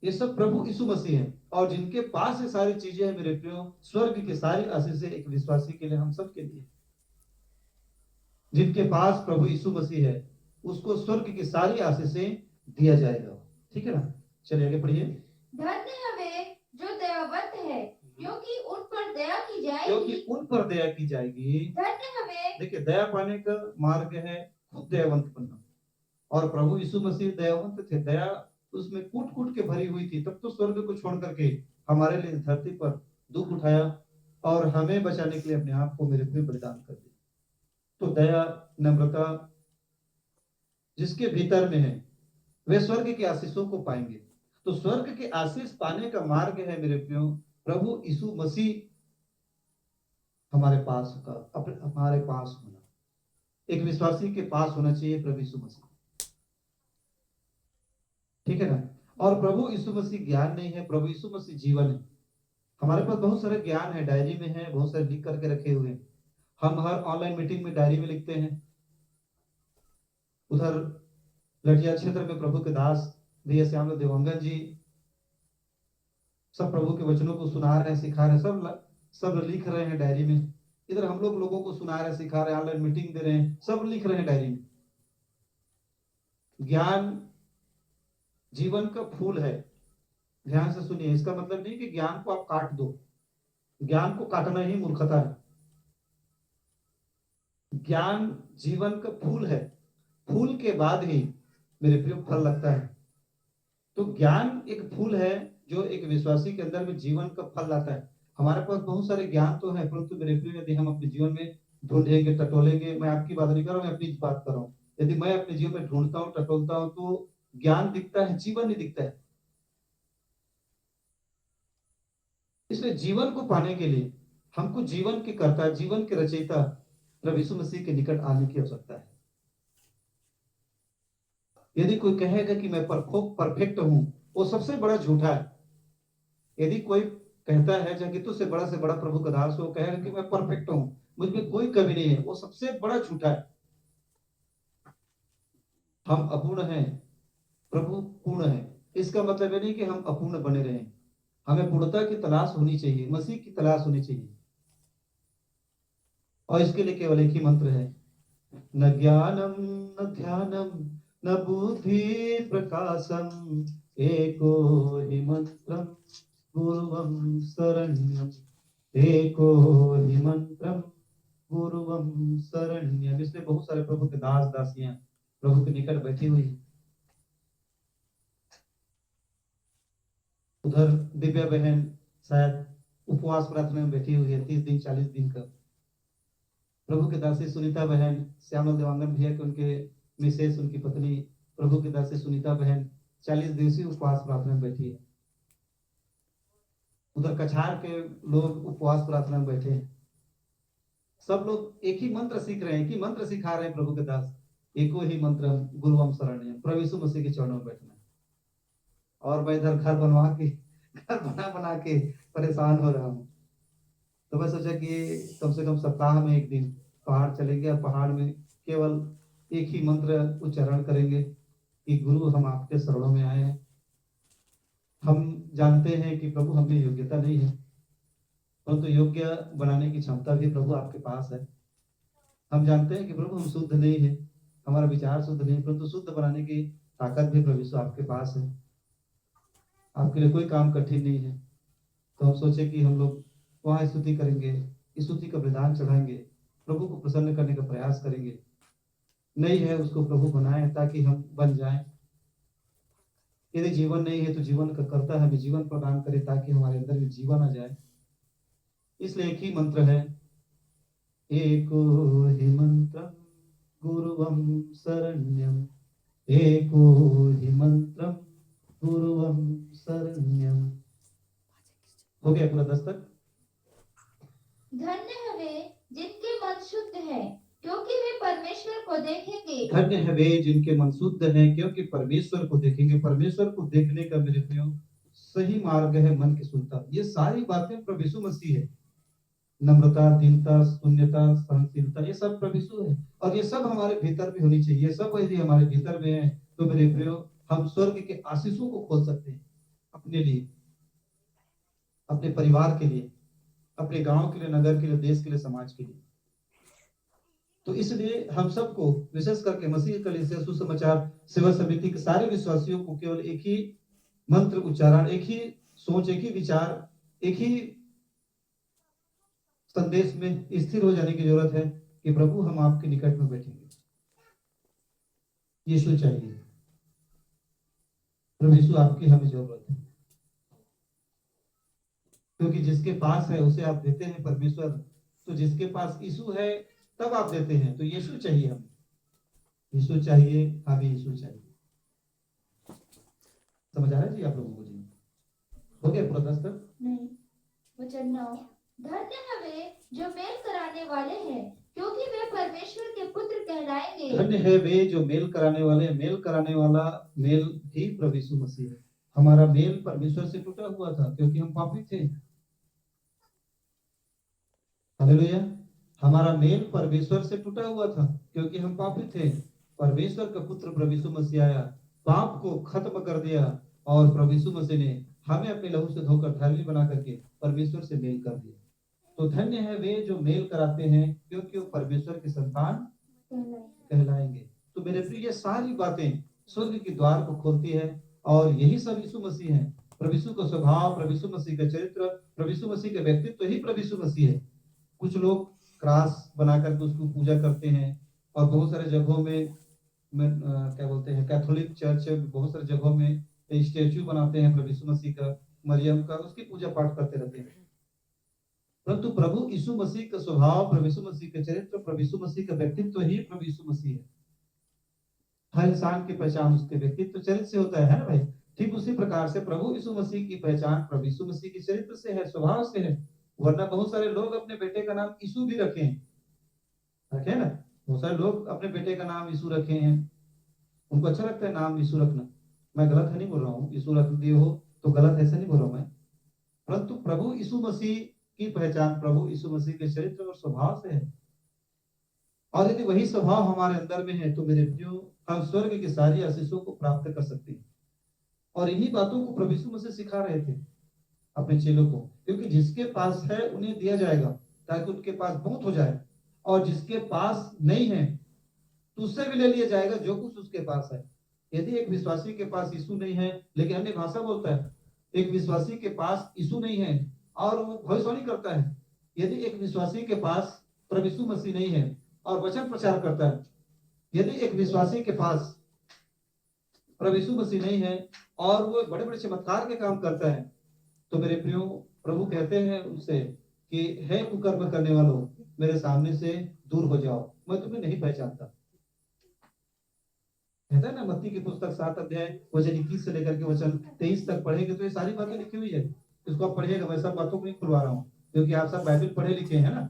ये सब प्रभु यीशु मसीह है। और जिनके पास ये सारी चीजें हैं मेरे प्रियो, स्वर्ग की सारी आशीषें एक विश्वासी के लिए, हम सब के लिए। जिनके पास प्रभु यीशु मसीह है उसको स्वर्ग की सारी आशीषें दिया जाएगा। ठीक है ना? चलिए आगे पढ़िए। धन्य है वे जो दयावंत है, क्योंकि उन पर दया की जाएगी। क्योंकि उन पर दया की जाएगी। धन्य है वे। देखिए दया पाने का मार्ग है खुद दयावंत बनना। और प्रभु यीशु मसीह दयावंत थे। दया उसमें कूट कूट के भरी हुई थी। तब तो स्वर्ग को छोड़ करके हमारे लिए धरती पर दुख उठाया और हमें बचाने के लिए अपने आप को मेरे प्रिय बलिदान कर दिया। तो दया, नम्रता जिसके भीतर में है वे स्वर्ग की आशीषों को पाएंगे। तो स्वर्ग के आशीष पाने का मार्ग है मेरे प्रियो प्रभु यीशु मसीह हमारे पास हमारे पास होना। एक विश्वासी के पास होना चाहिए प्रभु यीशु मसीह। ठीक है ना? और प्रभु यीशु मसीह ज्ञान नहीं है, प्रभु यीशु मसीह जीवन है। हमारे पास बहुत सारे ज्ञान है, डायरी में है, बहुत सारे लिख करके रखे हुए हैं। हम हर ऑनलाइन मीटिंग में डायरी में लिखते हैं। उधर लठिया क्षेत्र में प्रभु के दास भैया श्याम देवंगन जी सब प्रभु के वचनों को सुना रहे हैं, सिखा रहे हैं, सब लिख रहे हैं डायरी में। इधर हम लोगों को सुना रहे हैं, सिखा रहे हैं, ऑनलाइन मीटिंग दे रहे हैं, सब लिख रहे हैं डायरी में। ज्ञान जीवन का फूल है। ध्यान से सुनिए, इसका मतलब नहीं कि ज्ञान को आप काट दो। ज्ञान को काटना ही मूर्खता है। ज्ञान जीवन का फूल है। फूल के बाद ही मेरे प्रिय फल लगता है। तो ज्ञान एक फूल है जो एक विश्वासी के अंदर में जीवन का फल लाता है। हमारे पास बहुत सारे ज्ञान तो है, परंतु मेरे प्रिय यदि हम अपने जीवन में ढूंढेंगे टटोलेंगे, मैं आपकी बात नहीं कर रहा हूँ, मैं अपनी बात कर रहा हूँ, यदि मैं अपने जीवन में ढूंढता हूँ टटोलता हूँ तो ज्ञान दिखता है, जीवन नहीं दिखता है। इसलिए जीवन को पाने के लिए हमको जीवन के कर्ता, जीवन के रचयिता प्रभु यीशु मसीह के निकट आने की आवश्यकता है। यदि कोई कहेगा कि मैं परफेक्ट हूं, वो सबसे बड़ा झूठा है। यदि कोई कहता है चाहे तुझसे बड़ा से बड़ा प्रभु का दास हो, कहेगा कि मैं परफेक्ट हूं, मुझ में कोई कमी नहीं है, वो सबसे बड़ा झूठा है। हम अपूर्ण हैं, प्रभु पूर्ण है। इसका मतलब ये नहीं कि हम अपूर्ण बने रहें, हमें पूर्णता की तलाश होनी चाहिए, मसीह की तलाश होनी चाहिए। और इसके लिए केवल एक ही मंत्र है, न ज्ञानम न ध्यानम न बुद्धि प्रकाशम एको हि मंत्रम गुरुवम शरण्यम, एको हि मंत्रम गुरुवम शरण्यम। इसलिए बहुत सारे प्रभु के दास दासियां प्रभु के निकट बैठी हुई। उधर दिव्या बहन शायद उपवास प्रार्थना में बैठी हुई है 30 दिन 40 दिन का। प्रभु के दासी सुनीता बहन, श्यामल देवांगन भैया के उनके मिसेस, उनकी पत्नी प्रभु के दासी सुनीता बहन 40 दिवसीय उपवास प्रार्थना में बैठी है। उधर कछार के लोग उपवास प्रार्थना में बैठे हैं। सब लोग एक ही मंत्र सीख रहे हैं, एक ही मंत्र सिखा रहे हैं प्रभु के दास, एको ही मंत्र गुरुवम शरण्यम, प्रभु यीशु मसीह के चरणों में बैठना। और मैं इधर घर बना के परेशान हो रहा हूँ। तो मैं सोचा कि कम से कम सप्ताह में एक दिन पहाड़ चलेंगे और पहाड़ में केवल एक ही मंत्र उच्चारण करेंगे कि गुरु हम आपके शरणों में आए हैं। हम जानते हैं कि प्रभु हमें योग्यता नहीं है, परंतु योग्य बनाने की क्षमता भी प्रभु आपके पास है। हम जानते हैं कि प्रभु हम शुद्ध नहीं है, हमारा विचार शुद्ध नहीं, परंतु शुद्ध बनाने की ताकत भी प्रभु यीशु आपके पास है। आपके लिए कोई काम कठिन नहीं है। तो हम सोचे कि हम लोग वहां स्तुति करेंगे, स्तुति का बलिदान चढ़ाएंगे, प्रभु को प्रसन्न करने का प्रयास करेंगे। नहीं है उसको प्रभु बनाए ताकि हम बन जाएं। यदि जीवन नहीं है तो जीवन का कर्ता हमें जीवन प्रदान करे ताकि हमारे अंदर में जीवन आ जाए। इसलिए एक ही मंत्र है, एको ही मंत्रम गुरुवम शरण्यम, एको ही मंत्रम गुरुवम शरण्यम। हो गया पूरा दस्तक। धन्य है वे जिनके मन शुद्ध है, क्योंकि वे परमेश्वर को देखेंगे। धन्य है वे जिनके मन शुद्ध है, क्योंकि परमेश्वर को देखेंगे। परमेश्वर को देखने का मेरे प्रियो सही मार्ग है मन की शुद्धता। ये सारी बातें प्रभु यीशु मसीह है। नम्रता, दीनता, शून्यता, सहनशीलता, ये सब प्रभु यीशु है। और ये सब हमारे भीतर भी होनी चाहिए। सब यदि हमारे भीतर में है तो मेरे प्रियो हम स्वर्ग के आशीषों को खोल सकते हैं अपने लिए, अपने परिवार के लिए, अपने गांव के लिए, नगर के लिए, देश के लिए, समाज के लिए। तो इसलिए हम सबको विशेष करके मसीह कलीसिया सुसमाचार सेवा समिति के सारे विश्वासियों को केवल एक ही मंत्र उच्चारण, एक ही सोच, एक ही विचार, एक ही संदेश में स्थिर हो जाने की जरूरत है कि प्रभु हम आपके निकट में बैठेंगे। यीशु चाहिए, प्रभु यीशु आपकी हमें जरूरत है, क्योंकि जिसके पास है उसे आप देते हैं परमेश्वर। तो जिसके पास यीशु है तब आप देते हैं। तो यीशु चाहिए हमें, यीशु चाहिए, हमें यीशु चाहिए। समझ आ रहा है जी आप लोगों को? जी हो गया पूरा दस्तक? नहीं, वचन 9। धन्य है वे जो मेल कराने वाले हैं, क्योंकि वे परमेश्वर के पुत्र कहलाएंगे। धन्य है वे जो मेल कराने वाले। मेल कराने वाला मेल ही प्रभु यीशु मसीह है। हमारा मेल परमेश्वर से टूटा हुआ था क्योंकि हम पापी थे। हालेलुया। हमारा मेल परमेश्वर से टूटा हुआ था क्योंकि हम पापी थे। परमेश्वर का पुत्र प्रभु यीशु मसीह आया, पाप को खत्म कर दिया, और प्रभु यीशु मसीह ने हमें अपने लहू से धोकर धर्मी बना करके परमेश्वर से मेल कर दिया। तो धन्य है वे जो मेल कराते हैं, क्योंकि वो परमेश्वर के संतान कहलाएंगे। तो मेरे प्रिय, ये सारी बातें स्वर्ग के द्वार को खोलती है, और यही सब यीशु मसीह है। प्रभु यीशु का स्वभाव, प्रभु यीशु मसीह का चरित्र, प्रभु यीशु मसीह का व्यक्तित्व ही प्रभु यीशु मसीह है। कुछ लोग क्रास बनाकर उसको पूजा करते हैं, और बहुत सारे जगहों में क्या बोलते हैं, कैथोलिक चर्च बहुत सारे जगहों में स्टेच्यू बनाते हैं प्रभु यीशु मसीह का, मरियम का, उसकी पूजा पाठ करते रहते हैं। परंतु प्रभु यीशु मसीह का स्वभाव, प्रभु यीशु मसीह का चरित्र, प्रभु यीशु मसीह का व्यक्तित्व ही प्रभु यीशु मसीह है। हर इंसान की पहचान उसके व्यक्तित्व चरित्र से होता है ना भाई। ठीक उसी प्रकार से प्रभु यीशु मसीह की पहचान प्रभु यीशु मसीह के चरित्र से है, स्वभाव से है। वरना बहुत सारे लोग अपने बेटे का नाम यीशु भी रखे हैं, रखे ना, बहुत सारे लोग अपने बेटे का नाम यीशु रखे हैं, उनको अच्छा लगता है नाम यीशु रखना। मैं गलत है नहीं बोल रहा हूँ, यीशु रख दिए हो तो गलत, ऐसा नहीं बोल रहा हूँ मैं। परंतु प्रभु यीशु मसीह की पहचान प्रभु यीशु मसीह के चरित्र और स्वभाव से है। और यदि वही स्वभाव हमारे अंदर में है तो मेरे प्रियो, हम स्वर्ग की सारी आशीषों को प्राप्त कर सकते हैं। और इन्हीं बातों को प्रभु यीशु मसीह सिखा रहे थे अपने चेलों को, क्योंकि जिसके पास है उन्हें दिया जाएगा ताकि उनके पास बहुत हो जाए, और जिसके पास नहीं है तो उससे भी ले लिया जाएगा जो कुछ उसके पास है। यदि एक विश्वासी के पास यीशु नहीं है लेकिन अन्य भाषा बोलता है, एक विश्वासी के पास यीशु नहीं है और वो भविष्यवाणी करता है, यदि एक विश्वासी के पास प्रभु यीशु मसीह नहीं है और वचन प्रचार करता है, यदि एक विश्वासी के पास प्रभु यीशु मसीह नहीं है और वो बड़े बड़े चमत्कार के काम करता है, तो मेरे प्रियो, प्रभु कहते हैं उनसे कि हे कुकर्म करने वालों, मेरे सामने से दूर हो जाओ, मैं तुम्हें नहीं पहचानता। कहता है ना मत्ती की पुस्तक 7 अध्याय वचन 21 से लेकर के वचन 23 तक पढ़ेंगे तो ये सारी बातें लिखी हुई है। इसको आप पढ़िएगा, मैं सब बातों को नहीं खुलवा रहा हूँ क्योंकि आप सब बाइबल पढ़े लिखे हैं ना।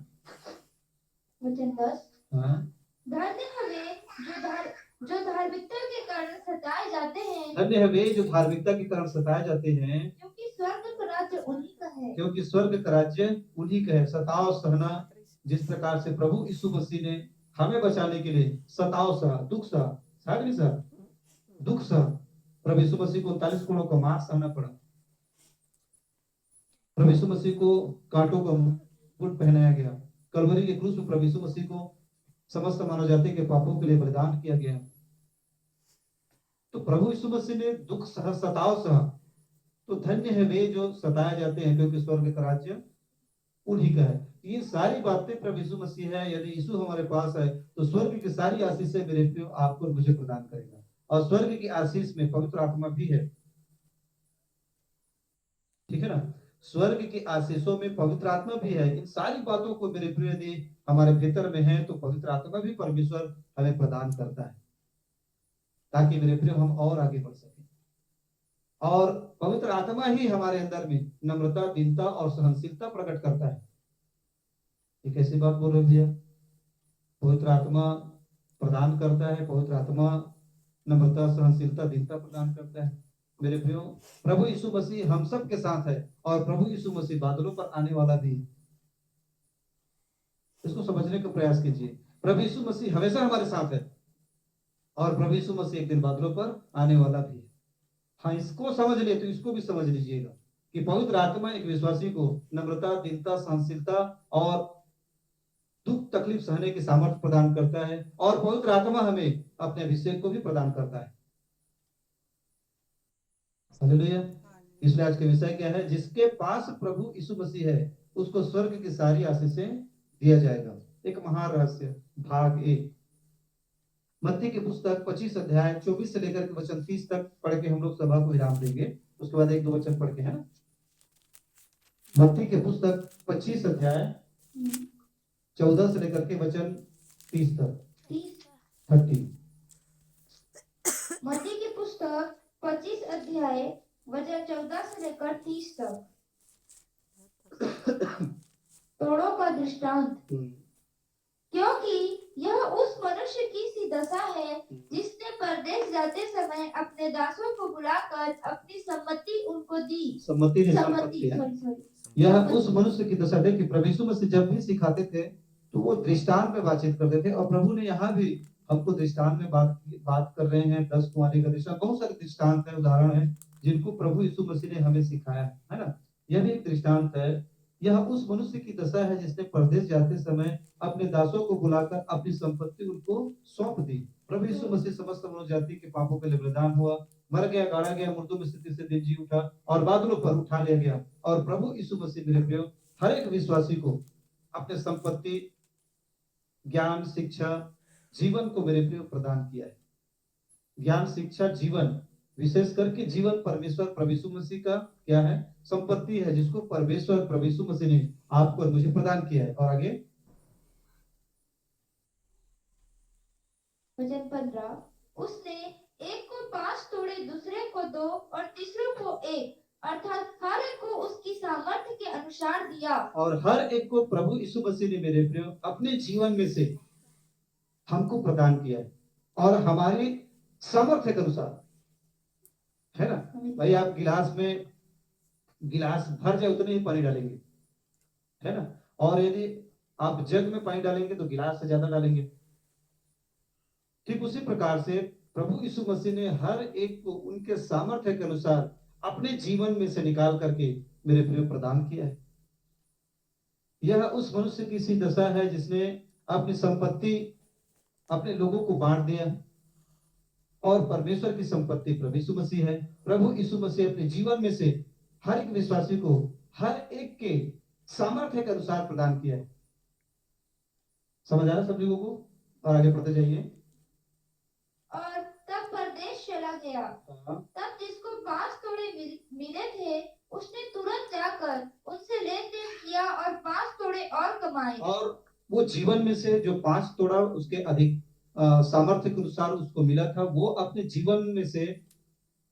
वचन 10, हाँ, धन्य हमें जो धार्मिकता के कारण सताए जाते हैं, धन्य है वे जो धार्मिकता के कारण सताए जाते हैं, क्योंकि स्वर्ग का राज्य उन्हीं का है। क्योंकि स्वर्ग का राज्य उन्हीं का है। सताव सहना, जिस प्रकार से प्रभु यीशु मसीह ने हमें बचाने के लिए सताव सहा, दुख सहा, दुख सहा, प्रभु यीशु मसीह को 39 कोड़ों का मार सहना पड़ा। प्रभु यीशु मसीह को कांटों का मुकुट पहनाया गया। कलवरी के क्रूस में प्रभु यीशु मसीह को समस्त मानव जाति के पापों के लिए बलिदान किया गया। तो प्रभु यीशु मसीह ने दुख सहा, सताव सहा। तो धन्य है वे जो सताए जाते हैं, क्योंकि स्वर्ग का राज्य उन्हीं का है। ये सारी बातें प्रभु यीशु मसीह है। यदि यीशु हमारे पास है तो स्वर्ग की सारी आशीषें मेरे प्रियो आपको और मुझे प्रदान करेगा। और स्वर्ग की आशीष में पवित्र आत्मा भी है, ठीक है ना। स्वर्ग की आशीषों में पवित्र आत्मा भी है। इन सारी बातों को मेरे प्रिय यदि हमारे भीतर में है तो पवित्र आत्मा भी परमेश्वर हमें प्रदान करता है, ताकि मेरे प्रिय हम और आगे बढ़ सके। और पवित्र आत्मा ही हमारे अंदर में नम्रता, दीनता और सहनशीलता प्रकट करता है। ये कैसी बात बोल रहे भैया? पवित्र आत्मा प्रदान करता है, पवित्र आत्मा नम्रता, सहनशीलता, दीनता प्रदान करता है। मेरे प्रियो, प्रभु यीशु मसीह हम सब के साथ है और प्रभु यीशु मसीह बादलों पर आने वाला भी। इसको समझने का प्रयास कीजिए। प्रभु यीशु मसीह हमेशा हमारे साथ है और प्रभु यीशु मसीह एक दिन बादलों पर आने वाला भी है। हाँ, इसको समझ ले तो इसको भी समझ लीजिएगा कि पवित्र आत्मा एक विश्वासी को नम्रता, दीनता, सहनशीलता और दुख तकलीफ सहने की सामर्थ्य प्रदान करता है। और पवित्र आत्मा हमें अपने अभिषेक को भी प्रदान करता है। हालेलुया। इसलिए आज के विषय क्या है? जिसके पास प्रभु यीशु मसीह है उसको स्वर्ग की सारी आशीषें दिया जाएगा। एक महान रहस्य, भाग 1, मत्ती की पुस्तक 25 अध्याय 24 से लेकर के वचन 30 तक पढ़ के हम लोग सभा को विराम देंगे। उसके बाद 1-2 वचन पढ़ के, है ना। मत्ती की पुस्तक 25 अध्याय 14 से लेकर के वचन 30 तक, 30। मत्ती की पुस्तक 25 अध्याय वचन 14 से लेकर 30 तक। तोड़ों का दृष्टांत, क्योंकि यह उस मनुष्य की सी दशा है जिसने परदेश जाते समय अपने दासों को बुलाकर अपनी सम्मति उनको दी। यह उस मनुष्य की दशा है कि प्रभु यीशु मसीह जब भी सिखाते थे तो वो दृष्टांत में बातचीत करते थे। और प्रभु ने यहाँ भी हमको दृष्टांत में बात कर रहे हैं। 10 कुंवारी का दृष्टांत, बहुत सारे दृष्टांत है, उदाहरण है जिनको प्रभु यीशु मसीह ने हमें सिखाया है ना। यह भी एक दृष्टांत है। यह उस मनुष्य की दशा है जिसने परदेश जाते समय अपने दासों को बुलाकर अपनी संपत्ति उनको सौंप दी। प्रभु यीशु मसीह समस्त मानव जाति के पापों के लिए बलिदान हुआ, मर गया, गाड़ा गया, मुर्दों में से तीसरे दिन जी उठा और बादलों पर उठा लिया गया। और प्रभु यीशु मसीह मेरे प्रियो हर एक विश्वासी को अपने संपत्ति, ज्ञान, शिक्षा, जीवन को मेरे प्रियो प्रदान किया है। ज्ञान, शिक्षा, जीवन विशेष करके जीवन परमेश्वर प्रभु यीशु मसीह का क्या है, संपत्ति है, जिसको परमेश्वर प्रभु यीशु मसीह ने आपको और मुझे प्रदान किया है। और आगे वचन 15, उसने एक को 5 तोड़े, दूसरे को 2 और तीसरे को 1, अर्थात हर एक को उसकी सामर्थ्य के अनुसार दिया। और हर एक को प्रभु यीशु मसीह ने मेरे प्रियो अपने जीवन में से हमको प्रदान किया है, और हमारी सामर्थ्य के अनुसार, है ना। भाई आप गिलास भर जाए उतने ही पानी डालेंगे, है ना। और यदि आप जग में पानी डालेंगे तो गिलास से ज्यादा डालेंगे। ठीक उसी प्रकार से प्रभु यीशु मसीह ने हर एक को उनके सामर्थ्य के अनुसार अपने जीवन में से निकाल करके मेरे प्रिय प्रदान किया है। यह उस मनुष्य की सी दशा है जिसने अपनी संपत्ति अपने लोगों को बांट दिया, और परमेश्वर की संपत्ति प्रभु यीशु मसीह है। प्रभु यीशु मसीह अपने जीवन में से हर एक विश्वासी को हर एक के सामर्थ्य के अनुसार प्रदान किया है। समझ आ रहा सब लोगों को? और आगे पढ़ते जाइए। और तब परदेश चला गया। तब जिसको 5 तोड़े मिले थे, उसने तुरंत जाकर उनसे लेन देन किया और 5 तोड़े और कमाए। और वो जीवन में से जो 5 तोड़ा उसके अधिक सामर्थ्य के अनुसार उसको मिला था, वो अपने जीवन में से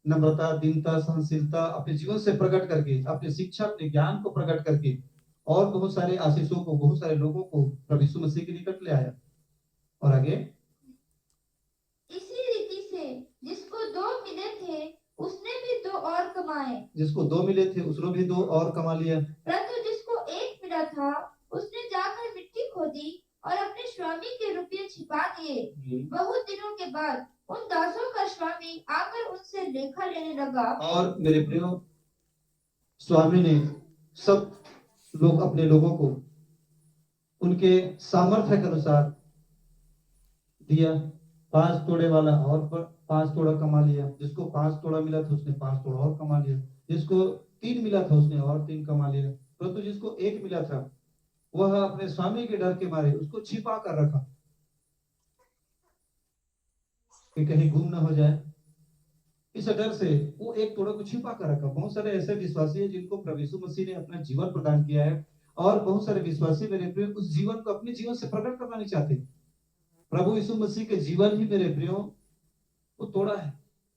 नम्रता, दीनता, सहनशीलता अपने जीवन से प्रकट करके, अपने शिक्षा, अपने ज्ञान को प्रकट करके, और बहुत सारे आशीषों को, बहुत सारे लोगों को प्रभु यीशु मसीह के निकट ले आया। और आगे इसी रीति से जिसको 2 मिले थे, उसने भी 2 और कमाए। जिसको 2 मिले थे उसने भी 2 और कमा लिया। परंतु जिसको 1 मिला था, उसने जाकर मिट्टी खोदी और अपने स्वामी के रुपये छिपा दिए। बहुत दिनों के बाद उन दासों का स्वामी आकर उनसे लेखा लेने लगा। और मेरे प्रियो, स्वामी ने सब लोग अपने लोगों को उनके सामर्थ्य के अनुसार दिया। 5 तोड़े वाला और 5 तोड़ा कमा लिया। जिसको 5 तोड़ा मिला था उसने 5 तोड़ा और कमा लिया। जिसको 3 मिला था उसने और 3 कमा लिया। परंतु जिसको 1 मिला था वह अपने स्वामी के डर के मारे उसको छिपा कर रखा कि कहीं गुम ना हो जाए। इस डर से वो 1 तोड़ा को छिपा कर रखा। बहुत सारे ऐसे विश्वासी हैं जिनको प्रभु यीशु मसीह ने अपना जीवन प्रदान किया है, और बहुत सारे विश्वासी मेरे प्रिय उस जीवन को अपने जीवन से प्रकट करना नहीं चाहते। प्रभु यीशु मसीह के जीवन ही मेरे प्रियो वो तोड़ा है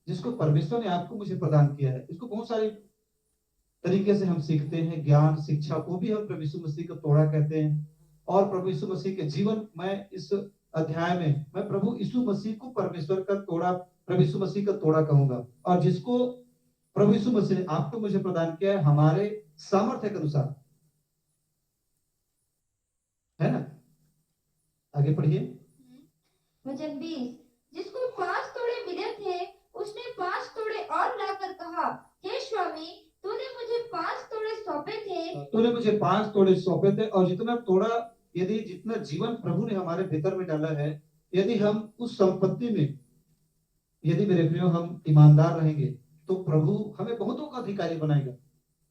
जिसको परमेश्वर ने आपको मुझे प्रदान किया है। इसको बहुत सारे तरीके से हम सीखते हैं। ज्ञान, शिक्षा को भी हम प्रभु यीशु मसीह का तोड़ा कहते हैं। और प्रभु यीशु मसीह के जीवन, मैं इस अध्याय में मैं प्रभु यीशु मसीह को परमेश्वर का तोड़ा, प्रभु यीशु मसीह का तोड़ा कहूंगा। और जिसको प्रभु यीशु मसीह ने आपको मुझे प्रदान किया है हमारे सामर्थ्य के अनुसार, है ना। आगे पढ़िए। वचन 20, जिसको 5 तोड़े मिले थे, उसने 5 तोड़े और लाकर कहा, हे स्वामी, तूने मुझे 5 तोड़े सौंपे थे। तूने मुझे 5 तोड़े सौंपे थे। और जितना तोड़ा, यदि जितना जीवन प्रभु ने हमारे भीतर में डाला है, यदि हम उस संपत्ति में, यदि मेरे प्रियो हम ईमानदार रहेंगे तो प्रभु हमें बहुतों का अधिकारी बनाएगा।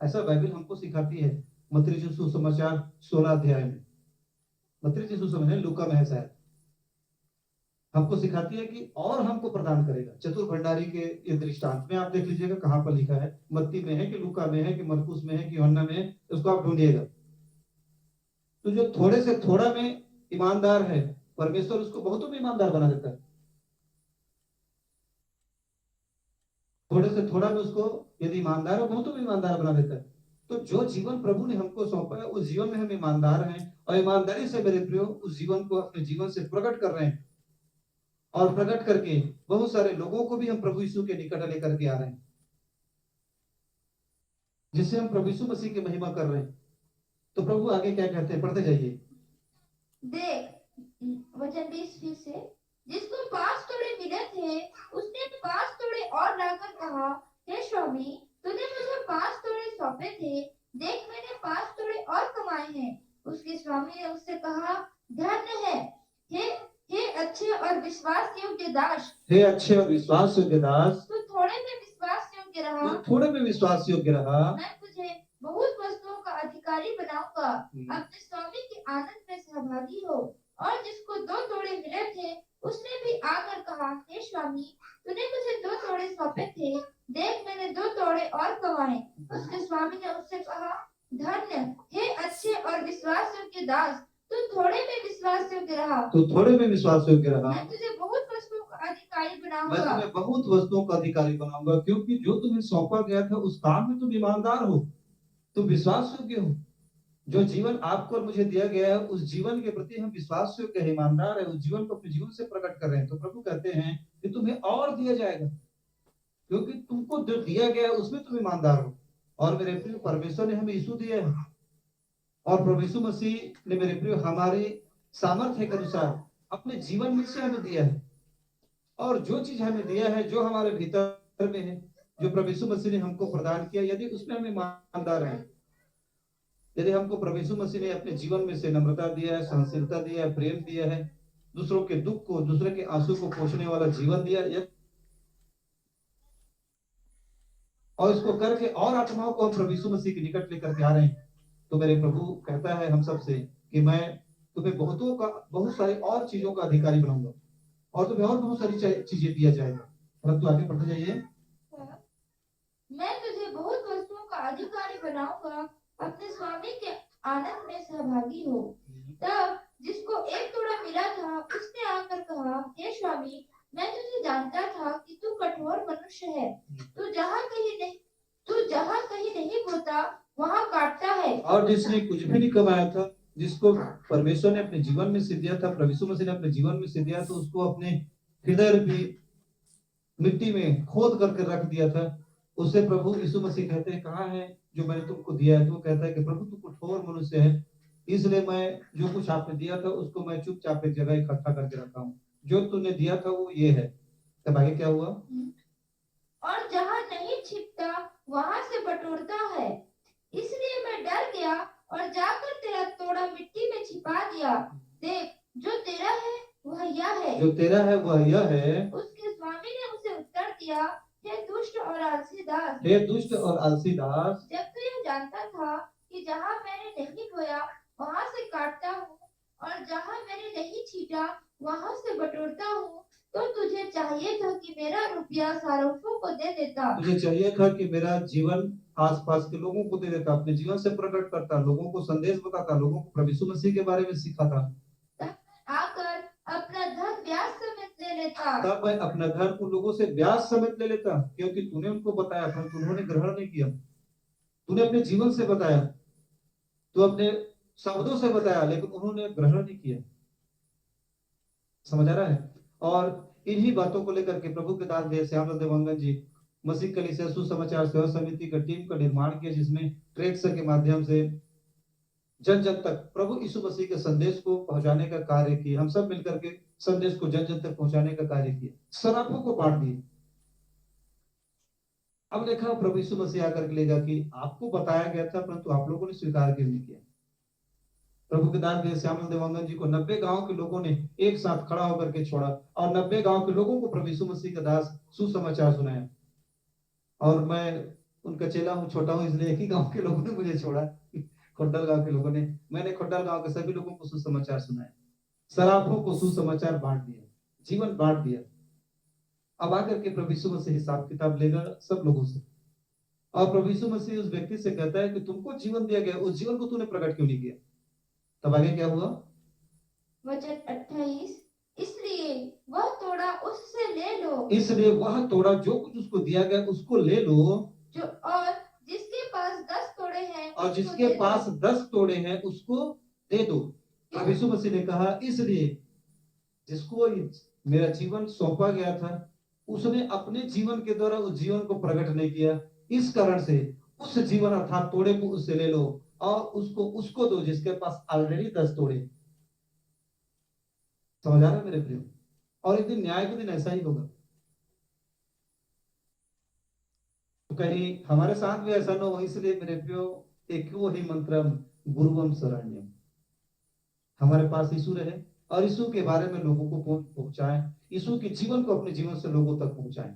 ऐसा बाइबल हमको सिखाती है मत्ती रचित सुसमाचार 16 अध्याय में। मत्ती रचित सुसमाचार लूका में है शायद, हमको सिखाती है कि और हमको प्रदान करेगा। चतुर भंडारी के ये दृष्टांत में आप देख लीजिएगा कहां पर लिखा है, मत्ती में है कि लूका में है कि मरकुस में है कि यूहन्ना में है, उसको आप ढूंढिएगा। तो जो थोड़े से थोड़ा में ईमानदार है, परमेश्वर उसको बहुतों में ईमानदार बना देता है। थोड़े से थोड़ा में उसको यदि ईमानदार है, बहुतों में ईमानदार बना देता है। तो जो जीवन प्रभु ने हमको सौंपा है उस जीवन में हम ईमानदार हैं, और ईमानदारी से मेरे प्रियो उस जीवन को अपने जीवन से प्रकट कर रहे हैं, और प्रकट करके बहुत सारे लोगों को भी हम प्रभु यीशु के निकट लेकर के आ रहे हैं, जिससे हम प्रभु यीशु मसीह की महिमा कर रहे हैं। तो प्रभु आगे क्या कहते हैं, पढ़ते जाइए। देख, वचन 20 फिर से, जिसको 5 तोड़े मिले थे, उसने 5 तोड़े और लाकर कहा, हे स्वामी, तूने मुझे 5 तोड़े सौंपे थे, देख मैंने 5 तोड़े और कमाए हैं। उसके स्वामी ने उससे कहा, धन्य है, हे अच्छे और विश्वास योग्य दास। हे अच्छे और विश्वास योग्य दास, तू थोड़े में विश्वास योग्य रहा, थोड़े में विश्वास योग्य रहा, मैं तुझे बहुत वस्तुओं का अधिकारी बनाऊंगा। अपने स्वामी के आनंद में सहभागी हो। और जिसको 2 तोड़े मिले थे, उसने भी आकर कहा, हे स्वामी, तूने मुझे 2 तोड़े सौंपे थे, देख मैंने 2 तोड़े और कमाए। उसके स्वामी ने उससे कहा, धन्य हे अच्छे और विश्वास योग्य दास, तू थोड़े में विश्वास योग्य रहा, तो थोड़े में विश्वास योग्य रहा, मैं तुझे बहुत वस्तुओं का अधिकारी मैं बनाऊंगा। तुम्हें बहुत वस्तुओं का अधिकारी बनाऊंगा। क्योंकि जो तुम्हें सौंपा गया था उस काम में तुम ईमानदार हो, तुम विश्वास योग्य हो। जो जीवन आपको और मुझे दिया गया है उस जीवन के प्रति हम विश्वास योग्य है, ईमानदार है, उस जीवन को अपने जीवन से प्रकट कर रहे हैं। तो प्रभु कहते हैं कि तुम्हें और दिया जाएगा, क्योंकि तुमको जो दिया गया है उसमें तुम ईमानदार हो। और मेरे प्रिय, परमेश्वर ने हमें यीशु दिया है, और प्रभु यीशु मसीह ने मेरे प्रिय हमारे सामर्थ्य के अनुसार अपने जीवन में से हमें दिया है। और जो चीज हमें दिया है, जो हमारे भीतर में है, जो प्रभु यीशु मसीह ने हमको प्रदान किया, यदि उसमें हम ईमानदार हैं, यदि हमको प्रभु यीशु मसीह ने अपने जीवन में से नम्रता दिया है, सहनशीलता दिया है, प्रेम दिया है, दूसरों के दुख को, दूसरे के आंसू को पोंछने वाला जीवन दिया है, और इसको करके और आत्माओं को हम प्रभु यीशु मसीह के निकट लेकर के आ रहे हैं, तो मेरे प्रभु कहता है हम सबसे कि मैं तुम्हें बहुत सारी और चीजों का अधिकारी बनाऊंगा, और तुम्हें और बहुत सारी चीजें दिया जाएगा। परंतु आगे पढ़ते जाइए। मैं तुझे बहुत वस्तुओं का अधिकारी बनाऊंगा, अपने स्वामी के आनंद में सहभागी हो। तब जिसको 1 तोड़ा मिला था उसने आकर कहा, हे स्वामी, मैं तुझे जानता था कि तू कठोर मनुष्य है, तू जहाँ कहीं नहीं बोता वहाँ काटता है। और जिसने कुछ भी नहीं कमाया था, जिसको परमेश्वर ने अपने जीवन में से दिया था, प्रभु यीशु मसीह ने अपने जीवन में से दिया, तो उसको अपने हृदय रूपी मिट्टी में खोद करके रख दिया था। उससे प्रभु यीशु मसीह कहते हैं, कहाँ है जो मैंने तुमको दिया है? तो कहता है कि प्रभु तू कठोर मनुष्य है, इसलिए मैं जो कुछ आपने दिया था उसको मैं चुपचाप एक जगह इकट्ठा करके रखा हूँ। जो तूने दिया था वो ये है। तब आगे क्या हुआ? और जहाँ नहीं छिपता वहां से बटोरता है, इसलिए मैं डर गया और जाकर तेरा तोड़ा मिट्टी में छिपा दिया। देख, जो तेरा है वह यह है। जो तेरा है वह यह है। उसके स्वामी ने उसे उत्तर दिया, हे दुष्ट और आलसी दास, हे दुष्ट और आलसी दास, जब तू यह जानता था कि जहाँ मैंने नहीं बोया वहां से काटता हूँ, और जहाँ मैंने नहीं छीटा वहां से बटोरता हूँ, तो तुझे चाहिए था कि मेरा रुपया सारफों को दे देता। तुझे चाहिए था कि मेरा जीवन आसपास के लोगों को दे देता, अपने जीवन से प्रकट करता, लोगों को संदेश बताता, लोगों को प्रभु यीशु मसीह के बारे में सिखाता। आकर अपना धन ब्याज समेत ले लेता। तब मैं अपना धन उन लोगों से ब्याज समेत ले लेता, क्योंकि तूने उनको बताया था, उन्होंने ग्रहण नहीं किया। तूने अपने जीवन से बताया, तू अपने शब्दों से बताया, लेकिन उन्होंने ग्रहण नहीं किया। समझ आ रहा है? और इन्हीं बातों को लेकर के प्रभु के दास श्यामलाल देवांगन जी मसीह कलीसिया सुसमाचार सेवा समिति का टीम का निर्माण किया, जिसमें ट्रेक्स के माध्यम से जन जन तक प्रभु यीशु मसीह के संदेश को पहुंचाने का कार्य किया। हम सब मिलकर के संदेश को जन जन तक पहुंचाने का कार्य किया, सराफों को बांट दिए। अब देखा प्रभु यीशु मसीह आकर के लेगा कि आपको बताया गया था, परंतु आप लोगों ने स्वीकार क्यों नहीं किया? प्रभु के दास श्यामलाल देवांगन जी को 90 गांव के लोगों ने एक साथ खड़ा होकर के छोड़ा, और 90 गांव के लोगों को प्रभु यीशु मसीह का दास सुसमाचार सुनाया। और मैं उनका चेला हूँ, छोटा हूँ, इसलिए एक ही गांव के लोगों ने मुझे छोड़ा, खोडल गांव के लोगों ने। मैंने खोडल गांव के सभी लोगों को सुसमाचार सुनाया, सराफों को सुसमाचार बांट दिया, जीवन बांट दिया। अब आकर के प्रभु यीशु मसीह हिसाब किताब लेगा सब लोगों से, और प्रभु यीशु मसीह उस व्यक्ति से कहता है कि तुमको जीवन दिया गया, उस जीवन को तूने प्रकट क्यों नहीं किया? तब आगे क्या हुआ? वचन 28, इसलिए वह तोड़ा उससे ले लो, इसलिए वह तोड़ा जो कुछ उसको दिया गया उसको ले लो, जो और जिसके पास 10 तोड़े हैं और जिसके पास 10 तोड़े हैं उसको दे दो। प्रभु यीशु मसीह ने कहा, इसलिए जिसको मेरा जीवन सौंपा गया था उसने अपने जीवन के द्वारा उस जीवन को प्रकट नहीं किया, इस कारण से उस जीवन अर्थात तोड़े को उससे ले लो और उसको दो जिसके पास ऑलरेडी 10 तोड़े। समझ आ रहा है मेरे प्रियो? और एक दिन न्याय के दिन ऐसा ही होगा। तो कहीं हमारे साथ भी ऐसा ना हो, इसलिए मेरे प्रियो एक वो ही मंत्रम गुरुवम शरण्यम, हमारे पास यीशु रहे और यीशु के बारे में लोगों को पहुंचाएं, यीशु के जीवन को अपने जीवन से लोगों तक पहुंचाएं।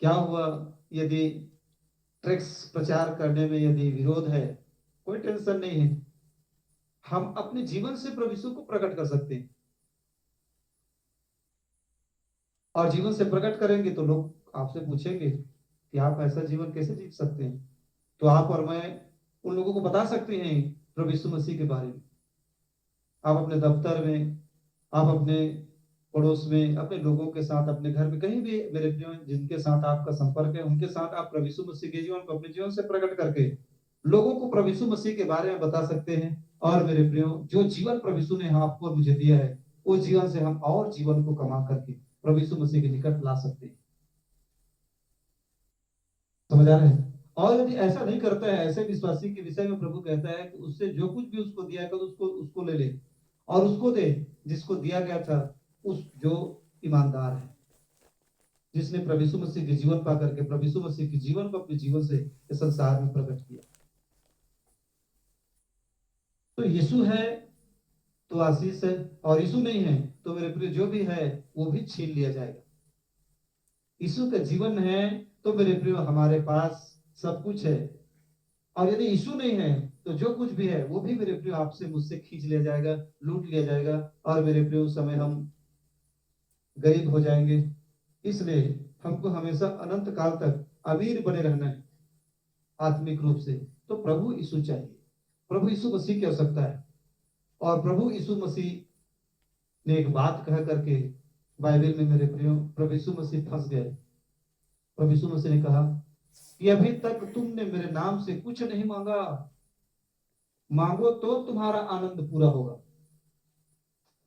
क्या हुआ यदि ट्रैक्स प्रचार करने में यदि विरोध है? कोई टेंशन नहीं है, हम अपने जीवन से प्रभु यीशु को प्रकट कर सकते हैं। और जीवन से प्रकट करेंगे तो लोग आपसे पूछेंगे कि आप ऐसा जीवन कैसे जी सकते हैं। तो आप और मैं उन लोगों को बता सकते हैं प्रभु यीशु मसीह के बारे में। आप अपने दफ्तर में, आप अपने पड़ोस में, अपने लोगों के साथ, अपने घर में, कहीं भी मेरे प्रिय जिनके साथ आपका संपर्क है उनके साथ आप प्रभु यीशु मसीह के जीवन को अपने जीवन से प्रकट करके लोगों को प्रभु यीशु मसीह के बारे में बता सकते हैं। और मेरे प्रियो, जो जीवन प्रभु यीशु ने आपको और मुझे दिया है, उस जीवन से हम और जीवन को कमा करके प्रभु यीशु मसीह के निकट ला सकते हैं। समझ आ रहे हैं? और यदि ऐसा नहीं करता है, ऐसे विश्वासी के विषय में प्रभु कहता है कि उससे जो कुछ भी उसको दिया है उसको उसको ले ले और उसको दे जिसको दिया गया था, उस जो ईमानदार है, जिसने प्रभु यीशु मसीह के जीवन पा करके प्रभु यीशु मसीह के जीवन को अपने जीवन से इस संसार में प्रकट किया। तो यीशु है तो आशीष है, और यीशु नहीं है तो मेरे प्रिय जो भी है वो भी छीन लिया जाएगा। यीशु का जीवन है तो मेरे प्रिय हमारे पास सब कुछ है, और यदि यीशु नहीं है तो जो कुछ भी है वो भी मेरे प्रिय आपसे मुझसे खींच लिया जाएगा, लूट लिया जाएगा, और मेरे प्रिय उस समय हम गरीब हो जाएंगे। इसलिए हमको हमेशा अनंत काल तक अमीर बने रहना है आत्मिक रूप से। तो प्रभु यीशु चाहिए, प्रभु यीशु मसीह की आवश्यकता है। और प्रभु यीशु मसीह ने एक बात कह करके बाइबल में मेरे प्रियो प्रभु यीशु मसीह फंस गए। प्रभु यीशु मसीह ने कहा कि अभी तक तुमने मेरे नाम से कुछ नहीं मांगा, मांगो तो तुम्हारा आनंद पूरा होगा।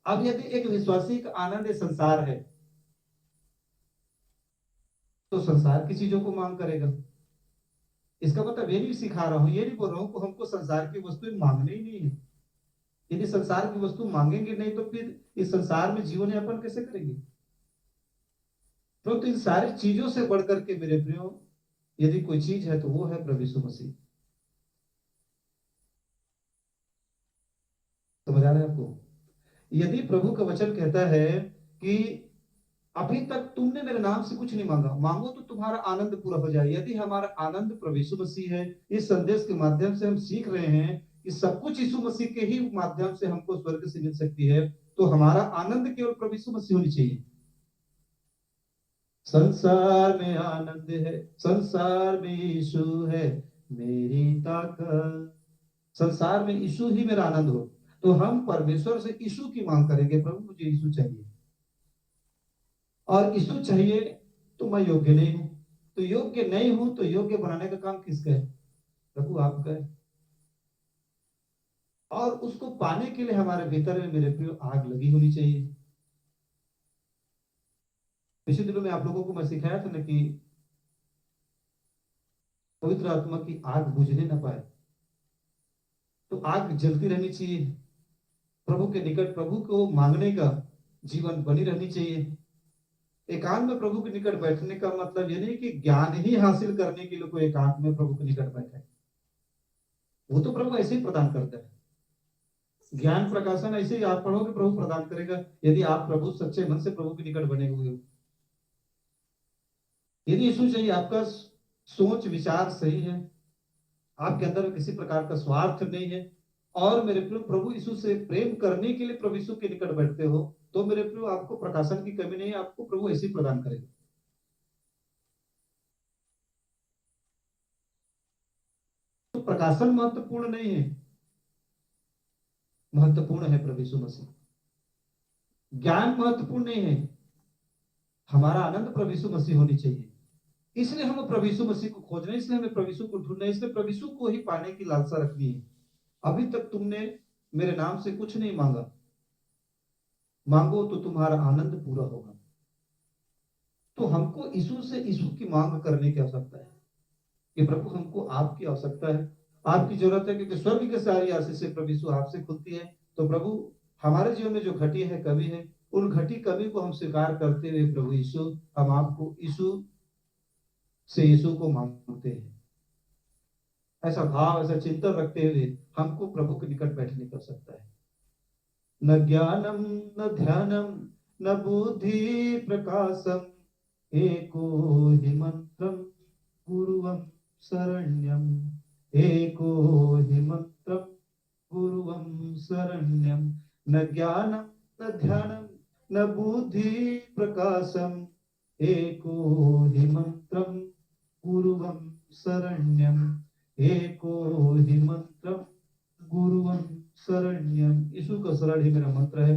अब यदि एक विश्वासी का आनंद संसार है तो संसार की चीजों को मांग करेगा। इसका मतलब ये नहीं सिखा रहा हूं, ये नहीं बोल रहा हूं कि हमको संसार की वस्तुएं मांगनी ही नहीं है। यदि संसार की वस्तु मांगेंगे नहीं तो फिर इस संसार में जीवन यापन कैसे करेंगे? तो इन सारी चीजों से बढ़कर के मेरे प्रियो यदि कोई चीज है तो वो है प्रभु यीशु मसीह। समझ आ रहा है आपको? यदि प्रभु का वचन कहता है कि अभी तक तुमने मेरे नाम से कुछ नहीं मांगा, मांगो तो तुम्हारा आनंद पूरा हो जाए। यदि हमारा आनंद प्रभु यीशु मसीह है, इस संदेश के माध्यम से हम सीख रहे हैं कि सब कुछ यीशु मसीह के ही माध्यम से हमको स्वर्ग से मिल सकती है, तो हमारा आनंद केवल प्रभु यीशु मसीह होनी चाहिए। संसार में आनंद है, संसार में यीशु है मेरी ताकत। संसार में यीशु ही मेरा आनंद हो, तो हम परमेश्वर से यीशु की मांग करेंगे, प्रभु मुझे यीशु चाहिए। और यीशु चाहिए तो मैं योग्य नहीं हूं, तो योग्य नहीं हूं तो योग्य बनाने का काम किसका है? प्रभु आपका है। और उसको पाने के लिए हमारे भीतर में मेरे प्रिय आग लगी होनी चाहिए। पिछले दिनों में आप लोगों को मैं सिखाया था ना कि पवित्र आत्मा की आग बुझने ना पाए, तो आग जलती रहनी चाहिए। प्रभु के निकट प्रभु को मांगने का जीवन बनी रहनी चाहिए। एकांत में प्रभु के निकट बैठने का मतलब ये नहीं कि ज्ञान ही हासिल करने के लिए कोई एकांत में प्रभु के निकट बैठे, वो तो प्रभु ऐसे ही प्रदान करता है। ज्ञान प्रकाशन ऐसे ही आप पढ़ोगे प्रभु प्रदान करेगा, यदि आप प्रभु सच्चे मन से प्रभु के निकट बने हुए हो। यदि यीशु चाहिए, आपका सोच विचार सही है, आपके अंदर किसी प्रकार का स्वार्थ नहीं है, और मेरे प्रिय प्रभु यीशु से प्रेम करने के लिए प्रभु यीशु के निकट बैठते हो, तो मेरे प्रिय आपको प्रकाशन की कमी नहीं है, आपको प्रभु ऐसे ही प्रदान करेगा। तो प्रकाशन महत्वपूर्ण नहीं है, महत्वपूर्ण है प्रभु यीशु मसीह। ज्ञान महत्वपूर्ण नहीं है, हमारा आनंद प्रभु यीशु मसीह होनी चाहिए। इसलिए हम प्रभु यीशु मसीह को खोज रहे हैं, इसलिए हमें प्रभु यीशु को ढूंढना है, इसलिए प्रभु यीशु को ही पाने की लालसा रखनी है। अभी तक तुमने मेरे नाम से कुछ नहीं मांगा, मांगो तो तुम्हारा आनंद पूरा होगा। तो हमको यीशु से यीशु की मांग करने की आवश्यकता है कि प्रभु हमको आपकी आवश्यकता है, आपकी जरूरत है, क्योंकि स्वर्ग की सारी आशीषें प्रभु यीशु आपसे खुलती है। तो प्रभु हमारे जीवन में जो घटी है कमी है, उन घटी कमी को हम स्वीकार करते हुए प्रभु यीशु हम आपको यीशु से यीशु को मांगते हैं। ऐसा भाव, ऐसा चिंतन रखते हुए हमको प्रभु के निकट बैठने की आवश्यकता है। न ज्ञानम न ध्यानम न बुद्धि प्रकाशम एको हि मंत्रम गुरुवम शरण्यम, एको हि मंत्रम गुरुवम शरण्यम। न ज्ञानम न ध्यानम न बुद्धि प्रकाशम एको हि मंत्रम गुरुवं शरण्यम, एको हि मंत्रम गुरुवं शरण्यम। यीशु का शरण ही मेरा मंत्र है।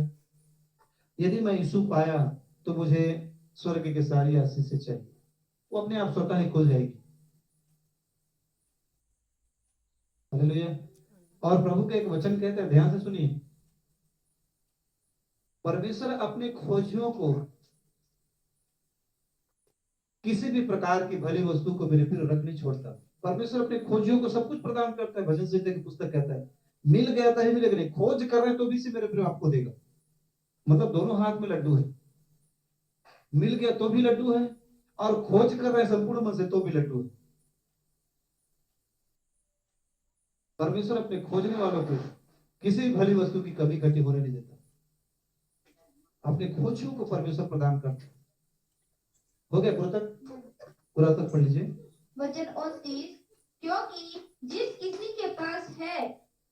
यदि मैं यीशु पाया तो मुझे स्वर्ग के सारी आशीष चाहिए, वो अपने आप स्वतः ही खुल जाएगी। हालेलुया। और प्रभु के एक वचन कहते हैं, ध्यान से सुनिए, परमेश्वर अपने खोजियों को किसी भी प्रकार की भली वस्तु को मेरे फिर रख नहीं छोड़ता। परमेश्वर अपने खोजियों को सब कुछ प्रदान करता है। भजन संहिता की पुस्तक कहता है, मिल गया था ही मिलेगा नहीं, खोज कर रहे हैं तो भी से मेरे प्रिय आपको देगा। मतलब दोनों हाथ में लड्डू है, मिल गया तो भी लड्डू है, और खोज कर रहे हैं संपूर्ण मन से तो भी लड्डू है। परमेश्वर अपने खोजने वालों को किसी भी भली वस्तु की कमी घटी होने नहीं देता। अपने खोजियों को परमेश्वर प्रदान करता है। हो गया पूरा तक पढ़ लीजिए। वचन 29, क्योंकि जिस किसी के पास है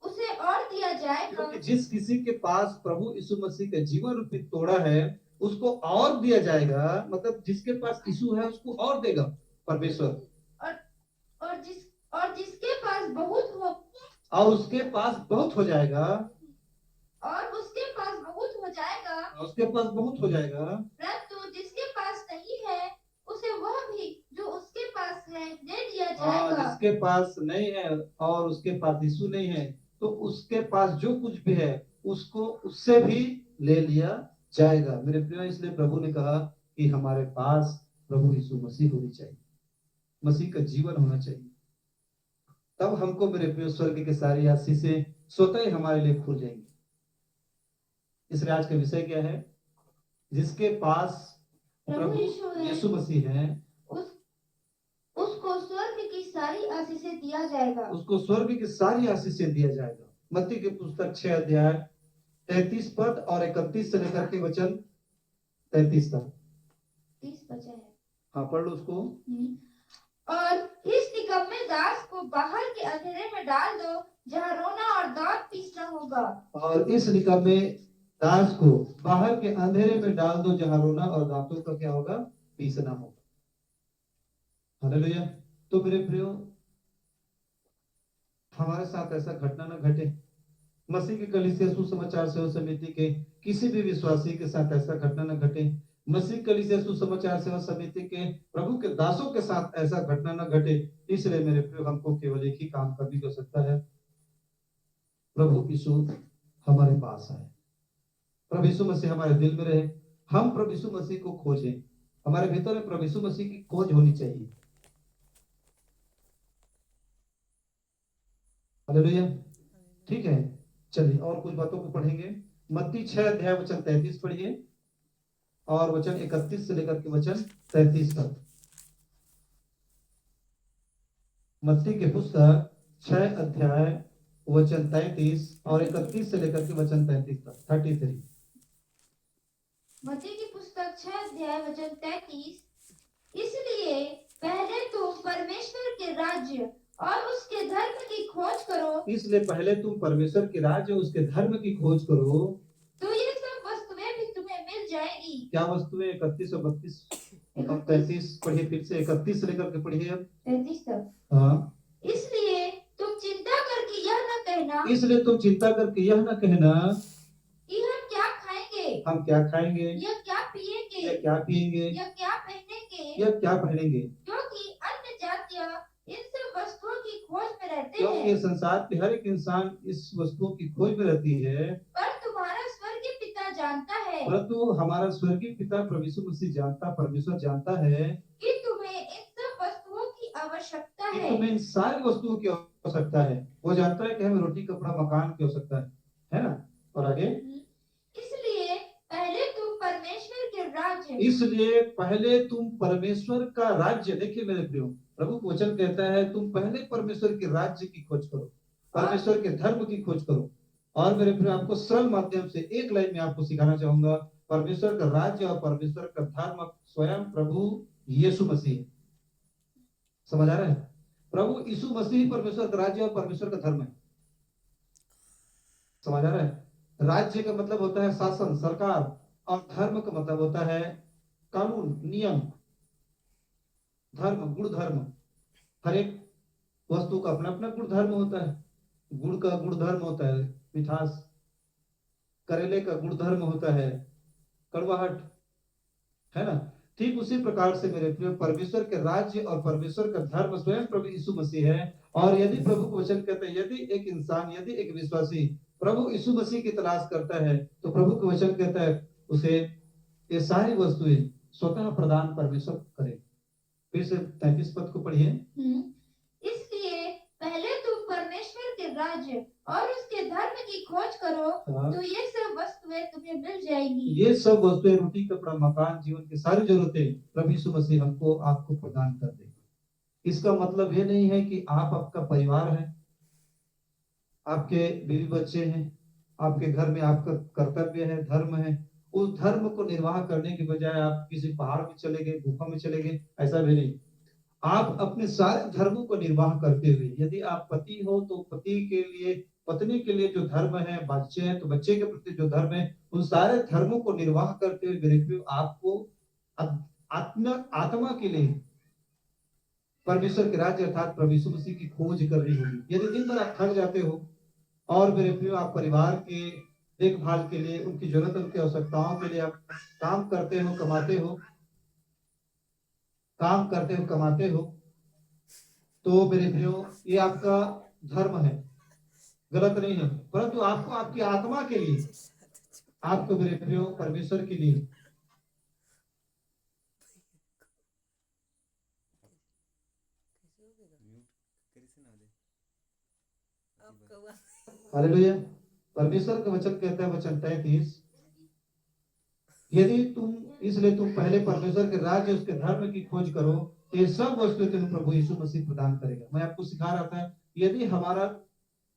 उसे और दिया जाएगा, क्योंकि जिस किसी के पास प्रभु यीशु मसीह का जीवन रूपी तोड़ा है उसको और दिया जाएगा। मतलब जिसके पास यीशु है उसको और देगा परमेश्वर। और जिसके पास बहुत हो, और उसके पास बहुत हो जाएगा, और उसके पास बहुत हो जाएगा, उसके पास बहुत हो जाएगा। परंतु जिसके पास नहीं है उसे वह भी जो उसके पास है दे दिया और जाएगा। जिसके पास नहीं है और उसके पास यीशु नहीं है तो उसके पास जो कुछ भी है उसको उससे भी ले लिया जाएगा। मेरे प्रिय, इसलिए प्रभु ने कहा कि हमारे पास प्रभु यीशु मसीह होनी चाहिए, मसीह का जीवन होना चाहिए। तब हमको मेरे प्रिय स्वर्ग के सारी आशीषें स्वतः ही हमारे लिए खुल जाएंगी। इसलिए आज का विषय क्या है? जिसके पास प्रभु यीशु मसीह है उसको स्वर्ग की सारी आशीषें दिया जाएगा, उसको स्वर्ग की सारी आशीषें दिया जाएगा। मत्ती की पुस्तक 6 अध्याय 33 पद और 31 से लेकर के वचन 33 तक 30 बचा है। हाँ, पढ़ लो उसको। और इस निकम्मे दास को बाहर के अंधेरे में डाल दो जहाँ रोना और दांत पीसना होगा। और इस निकम्मे दास को बाहर के अंधेरे में डाल दो जहाँ रोना और दांतों का क्या होगा? पीसना होगा। हालेलुया। तो मेरे प्रियो, हमारे साथ ऐसा घटना न घटे। मसीह की कलीसिया सुसमाचार सेवा समिति के किसी भी विश्वासी के साथ ऐसा घटना न घटे। मसीह कलीसिया सुसमाचार सेवा समिति के प्रभु के दासों के साथ ऐसा घटना न घटे। इसलिए मेरे प्रिय, हमको केवल एक ही काम करने की आवश्यकता है, प्रभु यीशु हमारे पास आए, प्रभु यीशु मसीह हमारे दिल में रहे, हम प्रभु यीशु मसीह को खोजें। हमारे भीतर में प्रभु यीशु मसीह की खोज होनी चाहिए। हालेलुया। ठीक है, चलिए और कुछ बातों को पढ़ेंगे। मत्ती 6 अध्याय वचन 33 पढ़िए और वचन 31 से लेकर के वचन 33 तक। मत्ती के पुस्तक 6 अध्याय वचन 33 और 31 से लेकर के वचन 33 तक 33। मत्ती की पुस्तक 6 अध्याय वचन 33, इसलिए पहले तुम परमेश्वर के राज्य और उसके धर्म की खोज करो। इसलिए पहले तुम परमेश्वर के राज्य और उसके धर्म की खोज करो, तो ये सब वस्तुएं भी तुम्हें मिल जाएगी। क्या वस्तुएं? 31 और 32 और 33 पढ़िए, फिर से 31 से लेकर के पढ़िए अब 33 तक। हाँ। इसलिए तुम चिंता करके यह न कहना, इसलिए तुम चिंता करके यह न कहना कि हम क्या खाएंगे, हम क्या खाएंगे, या क्या पिएंगे, या क्या पिएंगे, या क्या पहनेंगे, या क्या पहनेंगे, क्योंकि अन्य जातियां इन सब वस्तुओं की खोज में रहते क्योंकि हैं। ये संसार के हर एक इंसान इस वस्तुओं की खोज में रहती है, पर तुम्हारा स्वर्गीय पिता जानता है, परंतु हमारा स्वर्गीय पिता प्रभु यीशु मसीह जानता, परमेश्वर जानता है कि तुम्हें इन सब वस्तुओं की आवश्यकता कि है। तुम्हें इन सारी वस्तुओं की आवश्यकता है। वो जानता है कि हमें रोटी, कपड़ा, मकान की आवश्यकता है ना? और आगे, इसलिए पहले तुम परमेश्वर के राज्य, इसलिए पहले तुम परमेश्वर का राज्य। देखिए मेरे प्रियो, प्रभु का वचन कहता है तुम पहले परमेश्वर के राज्य की खोज करो, परमेश्वर के धर्म की खोज करो। और मेरे प्रियो, आपको सरल माध्यम से एक लाइन में आपको सिखाना चाहूंगा, परमेश्वर का राज्य और परमेश्वर का धर्म स्वयं प्रभु यीशु मसीह है। समझ आ रहा है? प्रभु यीशु मसीह परमेश्वर का राज्य और परमेश्वर का धर्म है। समझ आ रहा है? राज्य का मतलब होता है शासन, सरकार, और धर्म का मतलब होता है कानून, नियम। धर्म, गुण धर्म, हर एक वस्तु का अपना अपना गुण धर्म होता है। गुड़ का गुण धर्म होता है मिठास, करेले का गुण धर्म होता है कड़वाहट, है ना। ठीक उसी प्रकार से मेरे प्रिय परमेश्वर के राज्य और परमेश्वर का धर्म स्वयं प्रभु यीशु मसीह है। और यदि प्रभु को वचन कहते हैं, यदि एक इंसान, यदि एक विश्वासी प्रभु यीशु मसीह की तलाश करता है, तो प्रभु को वचन कहता है उसे ये सारी वस्तुएं स्वतः प्रदान परमेश्वर करे। फिर से 33 पद को पढ़िए। इसलिए पहले तुम परमेश्वर के राज्य और उसके धर्म की खोज करो, तो ये सब वस्तुएं तुम्हें मिल जाएगी। ये सब वस्तुएं, रोटी, कपड़ा, मकान, जीवन की सारी जरूरतें प्रभु यीशु मसीह हमको आपको प्रदान कर देगा। इसका मतलब ये नहीं है कि आप, आपका परिवार है, आपके बीवी बच्चे हैं, आपके घर में आपका कर्तव्य है, धर्म है, उस धर्म को निर्वाह करने के बजाय आप किसी पहाड़ में चले गए, गुफा में चले गए, ऐसा भी नहीं। आप अपने सारे धर्मों को निर्वाह करते हुए, यदि आप पति हो तो पति के लिए, पत्नी के लिए जो धर्म है, बच्चे हैं तो बच्चे के प्रति जो धर्म है, उन सारे धर्मों को निर्वाह करते हुए मेरे प्रिय आपको आत्मा के लिए परमेश्वर के राज्य अर्थात प्रभु यीशु मसीह की खोज करनी होगी। यदि दिन भर आप थक जाते हो और मेरे प्रिय आप परिवार के देखभाल के लिए, उनकी जरूरत, उनकी आवश्यकताओं के लिए आप काम करते हो, कमाते हो, तो मेरे प्रियो ये आपका धर्म है, गलत नहीं है, परंतु आपको आपकी आत्मा के लिए, आपको मेरे प्रियो परमेश्वर के लिए हालेलुया। परमेश्वर का वचन कहता है, वचन 33, यदि तुम, इसलिए तुम पहले परमेश्वर के राज्य उसके धर्म की खोज करो, तो ये सब वस्तुएं तुम्हें प्रभु यीशु मसीह प्रदान करेगा। मैं आपको सिखा रहा था, यदि हमारा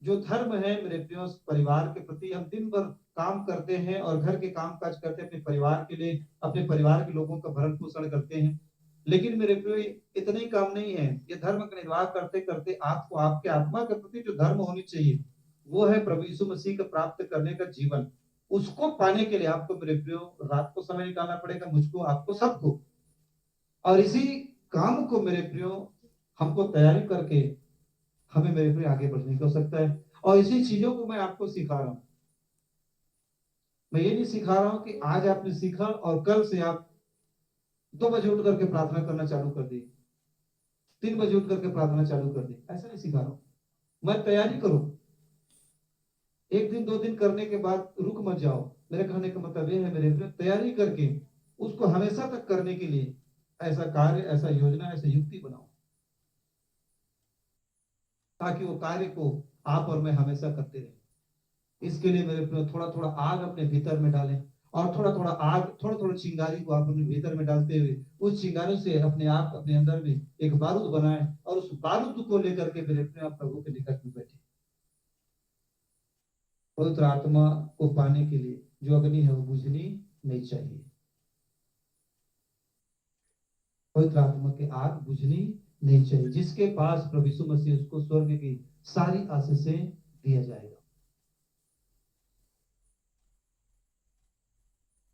जो धर्म है मेरे प्रिय परिवार के प्रति, हम दिन भर काम करते हैं और घर के काम काज करते हैं, अपने परिवार के लिए, अपने परिवार के लोगों का भरण पोषण करते हैं, लेकिन मेरे प्रिय इतने ही काम नहीं है। ये धर्म का निर्वाह करते करते आपको आपके आत्मा के प्रति जो धर्म होनी चाहिए, वो है प्रभु यीशु मसीह का प्राप्त करने का जीवन। उसको पाने के लिए आपको मेरे प्रियो रात को समय निकालना पड़ेगा, मुझको, आपको, सबको। और इसी काम को मेरे प्रियो हमको तैयारी करके हमें मेरे प्रियो आगे बढ़ने की आवश्यकता है। और इसी चीजों को मैं आपको सिखा रहा हूं। मैं ये नहीं सिखा रहा हूं कि आज आपने सीखा और कल से आप 2 बजे उठ करके प्रार्थना करना चालू कर दी, 3 बजे उठ करके प्रार्थना चालू कर दी, ऐसा नहीं सिखा रहा हूं। मैं तैयारी करो, 1 दिन 2 दिन करने के बाद रुक मत जाओ। मेरे कहने का मतलब ये है मेरे प्रिय, तैयारी करके उसको हमेशा तक करने के लिए ऐसा कार्य, ऐसा योजना, ऐसा युक्ति बनाओ, ताकि वो कार्य को आप और मैं हमेशा करते रहे। इसके लिए मेरे प्रिय थोड़ा थोड़ा आग अपने भीतर में डालें, और थोड़ा थोड़ा आग, थोड़ा थोड़ा चिंगारी को आप अपने भीतर में डालते हुए उस चिंगारी से अपने आप, अपने अंदर में एक बारूद बनाएं, और उस बारूद को लेकर के मेरे प्रिय प्रभु के निकट में बैठे। पवित्र आत्मा को पाने के लिए जो अग्नि है वो बुझनी नहीं चाहिए। पवित्र आत्मा की आग बुझनी नहीं चाहिए। जिसके पास प्रभु यीशु मसीह, उसको स्वर्ग की सारी आशीषें दिया जाएगा।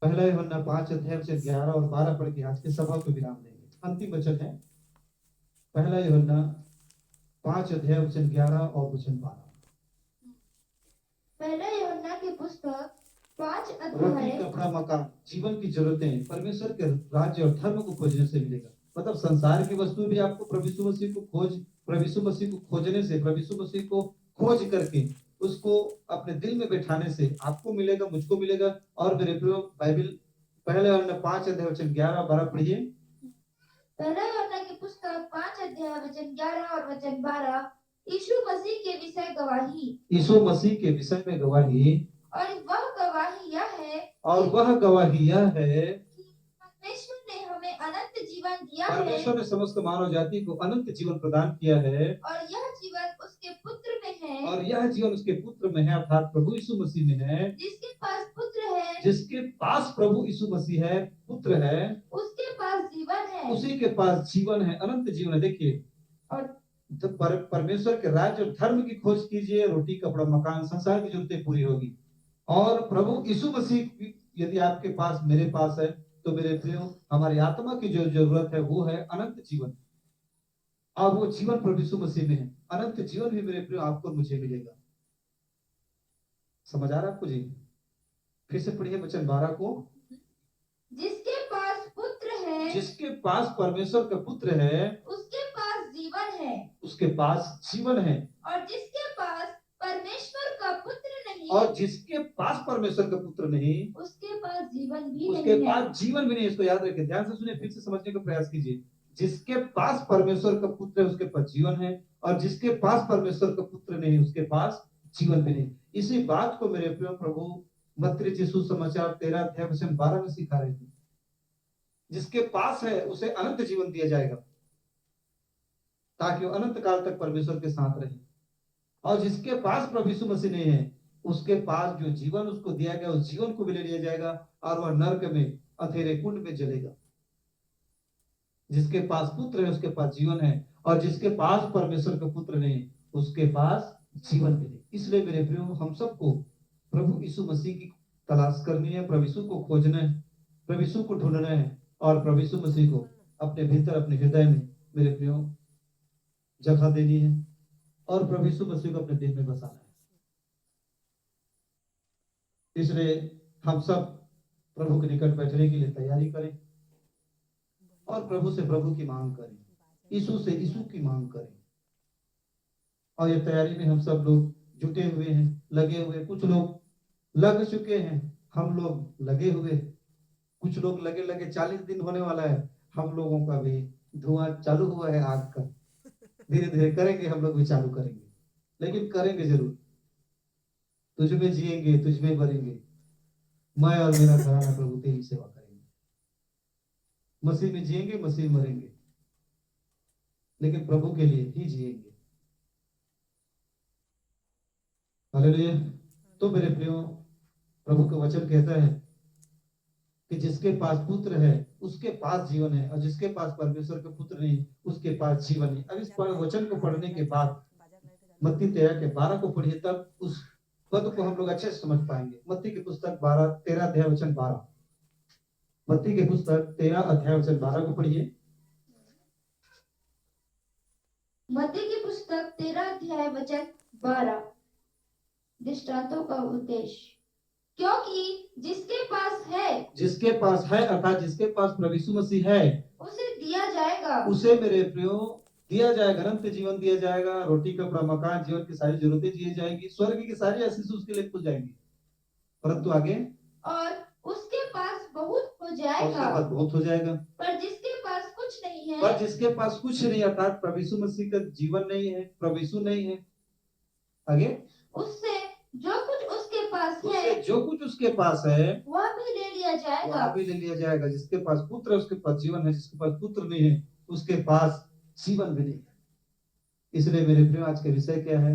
पहला यूहन्ना 5 अध्याय से 11 और 12 पढ़ के आज के सभा को विराम देंगे। अंतिम वचन है पहला यूहन्ना 5 अध्याय वचन 11 और वचन 12। पहला यूहन्ना की पुस्तक 5 रोटी, अध्याय, कपड़ा, मकान, जीवन की जरूरतें परमेश्वर के राज्य और धर्म को खोजने से मिलेगा। मतलब संसार की वस्तु भी आपको प्रभु यीशु मसीह को खोजने से, प्रभु यीशु मसीह को खोज करके उसको अपने दिल में बैठाने से आपको मिलेगा, मुझको मिलेगा। और मेरे प्रियो बाइबल पहले यूहन्ना 5 अध्याय वचन 11 और 12 पढ़िए। पहला यूहन्ना की पुस्तक 5 अध्याय वचन 11 और वचन 12, यीशु मसीह के विषय गवाही, यीशु मसीह के विषय में गवाही, और वह गवाही यह है कि परमेश्वर ने हमें अनंत जीवन दिया है, परमेश्वर ने समस्त मानव जाति को अनंत जीवन प्रदान किया है, और यह जीवन उसके पुत्र में है, और यह जीवन उसके पुत्र में है, अर्थात प्रभु यीशु मसीह में है। जिसके पास पुत्र है, जिसके पास प्रभु यीशु मसीह है, पुत्र है, उसके पास जीवन है, उसी के पास जीवन है, अनंत जीवन है। देखिए, और जब परमेश्वर के राज्य और धर्म की खोज कीजिए, रोटी, कपड़ा, मकान, संसार की जरूरतें पूरी होगी। और प्रभु यीशु मसीह यदि आपके पास, मेरे पास है, तो मेरे प्रियो हमारी आत्मा की जो जरूरत है वो है अनंत जीवन। और वो जीवन प्रभु यीशु मसीह में है। अनंत जीवन भी मेरे प्रियो आपको और मुझे मिलेगा। समझ आ रहा है आपको जी? फिर से पढ़िए वचन 12 को। जिसके पास पुत्र है, जिसके पास परमेश्वर का पुत्र है, उसके पास जीवन है, उसके पास जीवन है। और जिसके पास परमेश्वर का पुत्र नहीं, और जिसके पास परमेश्वर का पुत्र नहीं, उसके पास जीवन भी उसके नहीं है। पास जीवन भी नहीं। इसको याद रखें, ध्यान से सुनिए, फिर से समझने का प्रयास कीजिए। जिसके पास परमेश्वर का पुत्र है उसके पास जीवन है, और जिसके पास परमेश्वर का पुत्र नहीं उसके पास जीवन भी नहीं। इसी बात को मेरे प्रिय प्रभु मत्ती यीशु समाचार 13 अध्याय वचन 12 में सिखा रहे थे। जिसके पास है उसे अनंत जीवन दिया जाएगा, ताकि वो अनंत काल तक परमेश्वर के साथ रहे। और जिसके पास प्रभु यीशु मसीह नहीं है, उसके पास जो जीवन उसको दिया गया उस जीवन को भी ले लिया जाएगा, और वह नरक में अंधेरे कुंड में जलेगा। जिसके पास पुत्र है उसके पास जीवन है, और जिसके पास परमेश्वर का पुत्र नहीं उसके पास जीवन भी नहीं। इसलिए मेरे प्रियो, हम सबको प्रभु यीशु मसीह की तलाश करनी है, प्रभु यीशु को खोजना है, प्रभु यीशु को ढूंढना है, और प्रभु यीशु मसीह को अपने भीतर अपने हृदय में मेरे प्रियो जगह देनी है, और प्रभु यीशु मसीह को अपने दिल में बसाना है। इसलिए हम सब प्रभु के निकट बैठने के लिए तैयारी करें, और प्रभु से प्रभु की मांग करें, यीशु से यीशु की मांग करें। और ये तैयारी में हम सब लोग जुटे हुए हैं, लगे हुए। कुछ लोग लग चुके हैं, हम लोग लगे हुए, कुछ लोग लगे लगे 40 दिन होने वाला है। हम लोगों का भी धुआं चालू हुआ है आग का। धीरे धीरे करेंगे, हम लोग भी चालू करेंगे, लेकिन करेंगे जरूर। तुझ में जिएंगे, तुझ में मरेंगे, मैं और मेरा घराना प्रभु तेरी सेवा करेंगे। मसीह में जिएंगे, मसीह में मरेंगे, लेकिन प्रभु के लिए ही जिएंगे। हालेलुया। तो मेरे प्रियो, प्रभु का वचन कहता है कि जिसके पास पुत्र है उसके पास जीवन है, और जिसके पास परमेश्वर का पुत्र नहीं उसके पास जीवन नहीं। अब इस वचन को पढ़ने के बाद मत्ती 13 के 12 को पढ़िए, तब उस पद को हम लोग अच्छे से समझ पाएंगे। मत्ती की पुस्तक 13 अध्याय वचन 12। मत्ती की पुस्तक 13 अध्याय वचन 12 को पढ़िए। मत्ती की पुस्तक 13 अध्याय वचन 12। दृष्टांतों का उद्देश्य। क्योंकि जिसके पास है अर्थात जिसके पास प्रभु यीशु मसीह है, उसे दिया जाएगा, उसे मेरे प्रियो दिया जाएगा, अनंत जीवन दिया जाएगा, रोटी कपड़ा मकान जीवन की सारी जरूरतें दी जाएगी, स्वर्ग की सारी आशीष उसके लिए खुल जाएंगी। परंतु आगे, और उसके पास बहुत हो जाएगा, उसके पास बहुत हो जाएगा, पर जिसके पास कुछ नहीं है, पर जिसके पास कुछ नहीं अर्थात प्रभु यीशु मसीह का जीवन नहीं है, प्रभु यीशु नहीं है, आगे उससे जो कुछ उसके पास उससे है, जो कुछ उसके पास है वह भी ले लिया जाएगा, वह भी ले लिया जाएगा। जिसके पास पुत्र है उसके पास जीवन है, जिसके पास पुत्र नहीं है उसके पास जीवन भी नहीं है। इसलिए मेरे प्रिय, आज का विषय क्या है?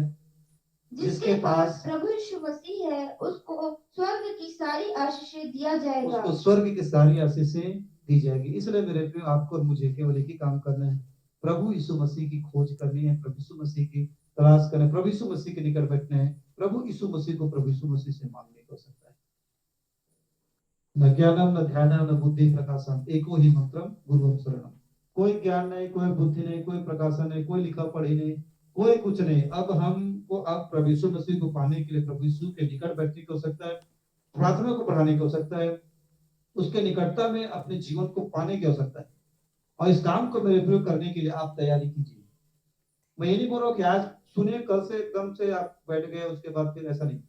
जिसके पास प्रभु यीशु मसीह है उसको स्वर्ग की सारी आशीषें दिया जाएगा, उसको स्वर्ग की सारी आशीषें दी जाएगी। इसलिए मेरे प्रिय, आपको और मुझे केवल एक ही काम करना है, प्रभु यीशु मसीह की खोज करनी है, प्रभु यीशु मसीह की तलाश करना है, प्रभु यीशु मसीह के निकट बैठना है, प्रभु यीशु मसीह को प्रभु यीशु मसीह से मांगने को सकता है। न ज्ञानम न ध्यानम न बुद्धि प्रकाशम एको ही मंत्रम गुरुम शरणम। कोई ज्ञान नहीं, कोई बुद्धि नहीं, कोई प्रकाशन नहीं, कोई लिखा पढ़ी नहीं, कोई कुछ नहीं। अब हमको अब प्रभु यीशु मसीह को पाने के लिए प्रभु यीशु के निकट बैठने को सकता है, प्रार्थना को बढ़ाने को सकता है, उसके निकटता में अपने जीवन को पाने की हो सकता है। और इस काम को मेरे प्रयोग करने के लिए आप तैयारी कीजिए। मैं ये नहीं बोल रहा हूँ कि आज सुने कल से एकदम से आप बैठ गए उसके बाद फिर, ऐसा नहीं।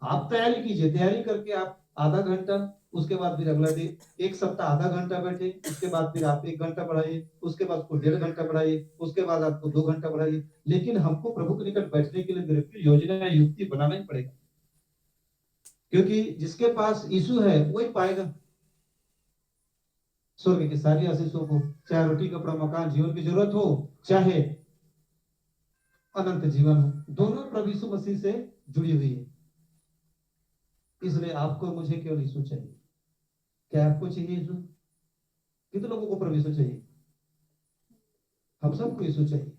आप तैयारी कीजिए, तैयारी करके आप आधा घंटा, उसके बाद फिर अगला दिन एक सप्ताह आधा घंटा बैठे, उसके बाद फिर आप 1 घंटा बढ़ाइए, उसके बाद उसको 1.5 घंटा बढ़ाइए, उसके बाद आपको 2 घंटा बढ़ाइए। लेकिन हमको प्रभु के निकट बैठने के लिए मेरे योजना युक्ति बनाना ही पड़ेगा, क्योंकि जिसके पास यीशु है वही पाएगा स्वर्ग की सारी आशीषों को, चाहे रोटी कपड़ा मकान जीवन की जरूरत हो, चाहे अनंत जीवन हो, दोनों प्रभु यीशु मसीह से जुड़ी हुई है। इसलिए आपको मुझे केवल यीशु चाहिए। क्या आपको चाहिए यीशु? कितने लोगों को प्रभु यीशु चाहिए? हम सबको यीशु चाहिए।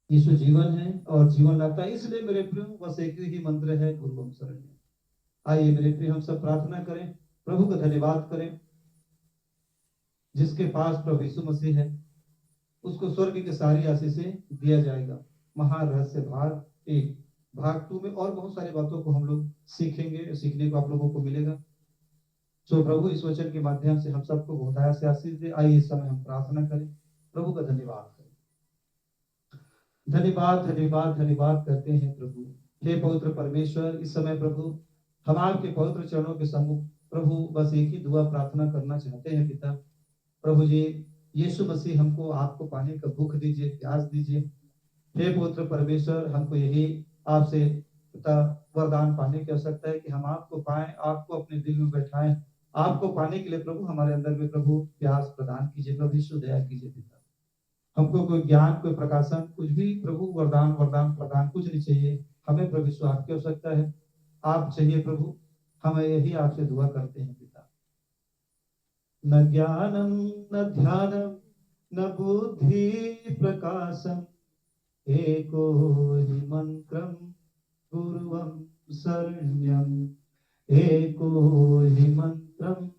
यीशु जीवन है और जीवन लाता है। इसलिए मेरे प्रिय, बस एक ही मंत्र है, गुरुवम शरण। आइए मेरे प्रिय, हम सब प्रार्थना करें, प्रभु का धन्यवाद करें। जिसके पास प्रभु यीशु मसीह है उसको स्वर्ग की सारी आशीषें दिया जाएगा। महारहस्य भाग 1। भाग 2 में और बहुत सारी बातों को हम लोग सीखेंगे, सीखने को आप लोगों को मिलेगा। जो प्रभु इस वचन के माध्यम से हम सबको बहुतायत से आशीष दे। आइए इस समय हम प्रार्थना करें, प्रभु का धन्यवाद करें। धन्यवाद धन्यवाद धन्यवाद करते हैं प्रभु। हे पवित्र परमेश्वर, इस समय प्रभु हम आपके पवित्र चरणों के सम्मुख प्रभु बस एक ही दुआ प्रार्थना करना चाहते हैं पिता। प्रभु जी, यीशु मसीह हमको आपको पाने का भूख दीजिए, प्यास दीजिए। हे पवित्र परमेश्वर, हमको यही आपसे पिता वरदान पाने की आवश्यकता है कि हम आपको पाएं, आपको अपने दिल में बैठाएं। आपको पाने के लिए प्रभु हमारे अंदर में प्रभु प्यास प्रदान कीजिए। प्रभु यीशु दया कीजिए पिता। हमको कोई ज्ञान, कोई प्रकाशन, कुछ भी प्रभु वरदान वरदान प्रदान कुछ नहीं चाहिए। हमें प्रभु यीशु आपकी आवश्यकता है, आप चाहिए प्रभु। हमें यही आपसे दुआ करते हैं पिता। न ज्ञानम न ध्यानम न बुद्धि प्रकाशम एको हि मंत्रम गुरुवम शरण्यम। एको हि मंत्रम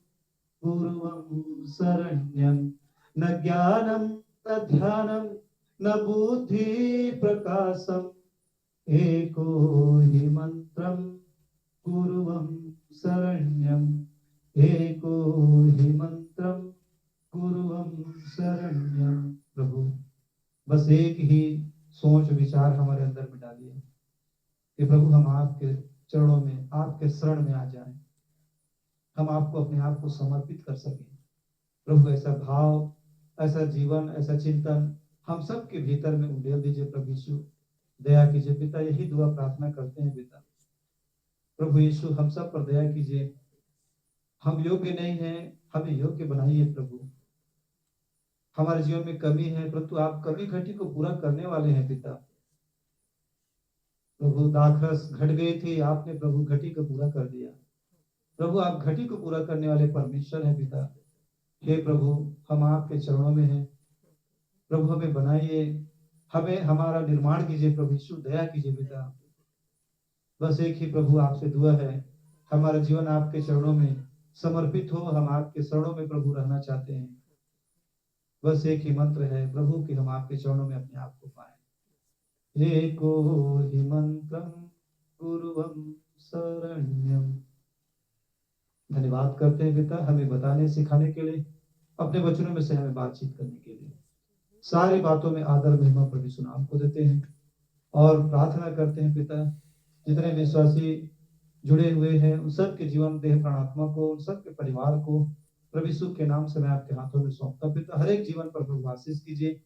गुरुवम शरण्यम। न ज्ञानम न ध्यानम न बुद्धि प्रकाशम एको हि मंत्रम गुरुवम शरण्यम। एको हि मंत्रम गुरुवम शरण्यम। प्रभु बस एक ही सोच विचार हमारे अंदर में डालिए कि प्रभु हम आपके चरणों में, आपके शरण में आ जाएं। हम आपको अपने आप को समर्पित कर सकें। प्रभु ऐसा भाव, ऐसा जीवन, ऐसा चिंतन हम सब के भीतर में उंडेल दीजिए। प्रभु यीशु दया कीजिए पिता। यही दुआ प्रार्थना करते हैं पिता। प्रभु यीशु हम सब पर दया कीजिए। हम योग्य नहीं हैं, हमें योग्य बनाइए प्रभु। हमारे जीवन में कमी है, परंतु आप कमी घटी को पूरा करने वाले हैं पिता। प्रभु दाखरस घट गई थी, आपने प्रभु घटी को पूरा कर दिया। प्रभु आप घटी को पूरा करने वाले परमेश्वर हैं पिता। हे प्रभु, हम आपके चरणों में हैं। प्रभु हमें बनाइए, हमें हमारा निर्माण कीजिए। प्रभु यीशु दया कीजिए पिता। बस एक ही प्रभु आपसे दुआ है, हमारा जीवन आपके चरणों में समर्पित हो। हम आपके चरणों में प्रभु रहना चाहते हैं। बस एक ही मंत्र है प्रभु कि हम आपके चरणों में अपने आप को पाए। एको हि मंत्रम गुरुवम शरण्यम। धन्यवाद करते हैं पिता, हमें बताने सिखाने के लिए, अपने वचनों में से हमें बातचीत करने के लिए। सारी बातों में आदर महिमा प्रभु यीशु नाम को देते हैं और प्रार्थना करते हैं पिता। जितने विश्वासी जुड़े हुए हैं उन सब के जीवन, देह प्राणात्मा को, उन सब के परिवार को प्रभु यीशु के नाम से मैं आपके हाथों में सौंपता हूं पिता। हर एक जीवन पर प्रभु आशीष कीजिए।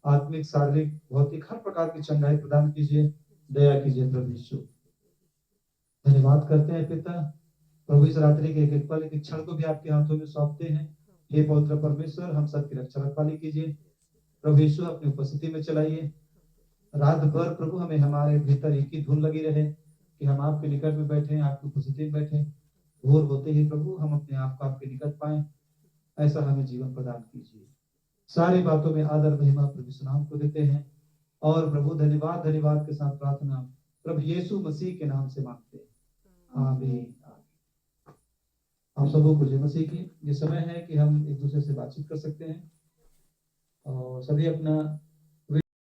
आत्मिक, शारीरिक, भौतिक हर प्रकार की चंगाई प्रदान कीजिए। दया कीजिए प्रभु यीशु। धन्यवाद करते हैं पिता। प्रभु इस रात्रि के एक एक पल, एक एक क्षण को भी आपके हाथों में सौंपते हैं। हे पवित्र परमेश्वर, हम सबकी रक्षा रखवाली कीजिए। प्रभु यीशु अपनी उपस्थिति में चलाइए। रात भर प्रभु हमें हमारे भीतर एक ही धुन लगी रहे कि हम आपके निकट में बैठे, आपकी उपस्थिति में बैठे। भोर होते ही प्रभु हम अपने आप को आपके निकट पाए, ऐसा हमें जीवन प्रदान कीजिए। सारी बातों में आदर महिमा प्रभु यीशु नाम को देते हैं और प्रभु धन्यवाद धन्यवाद के साथ प्रार्थना प्रभु यीशु मसीह के नाम से मांगते हैं। आमीन। आप सबों को जय मसीह की। ये समय है कि हम एक दूसरे से बातचीत कर सकते हैं और सभी अपना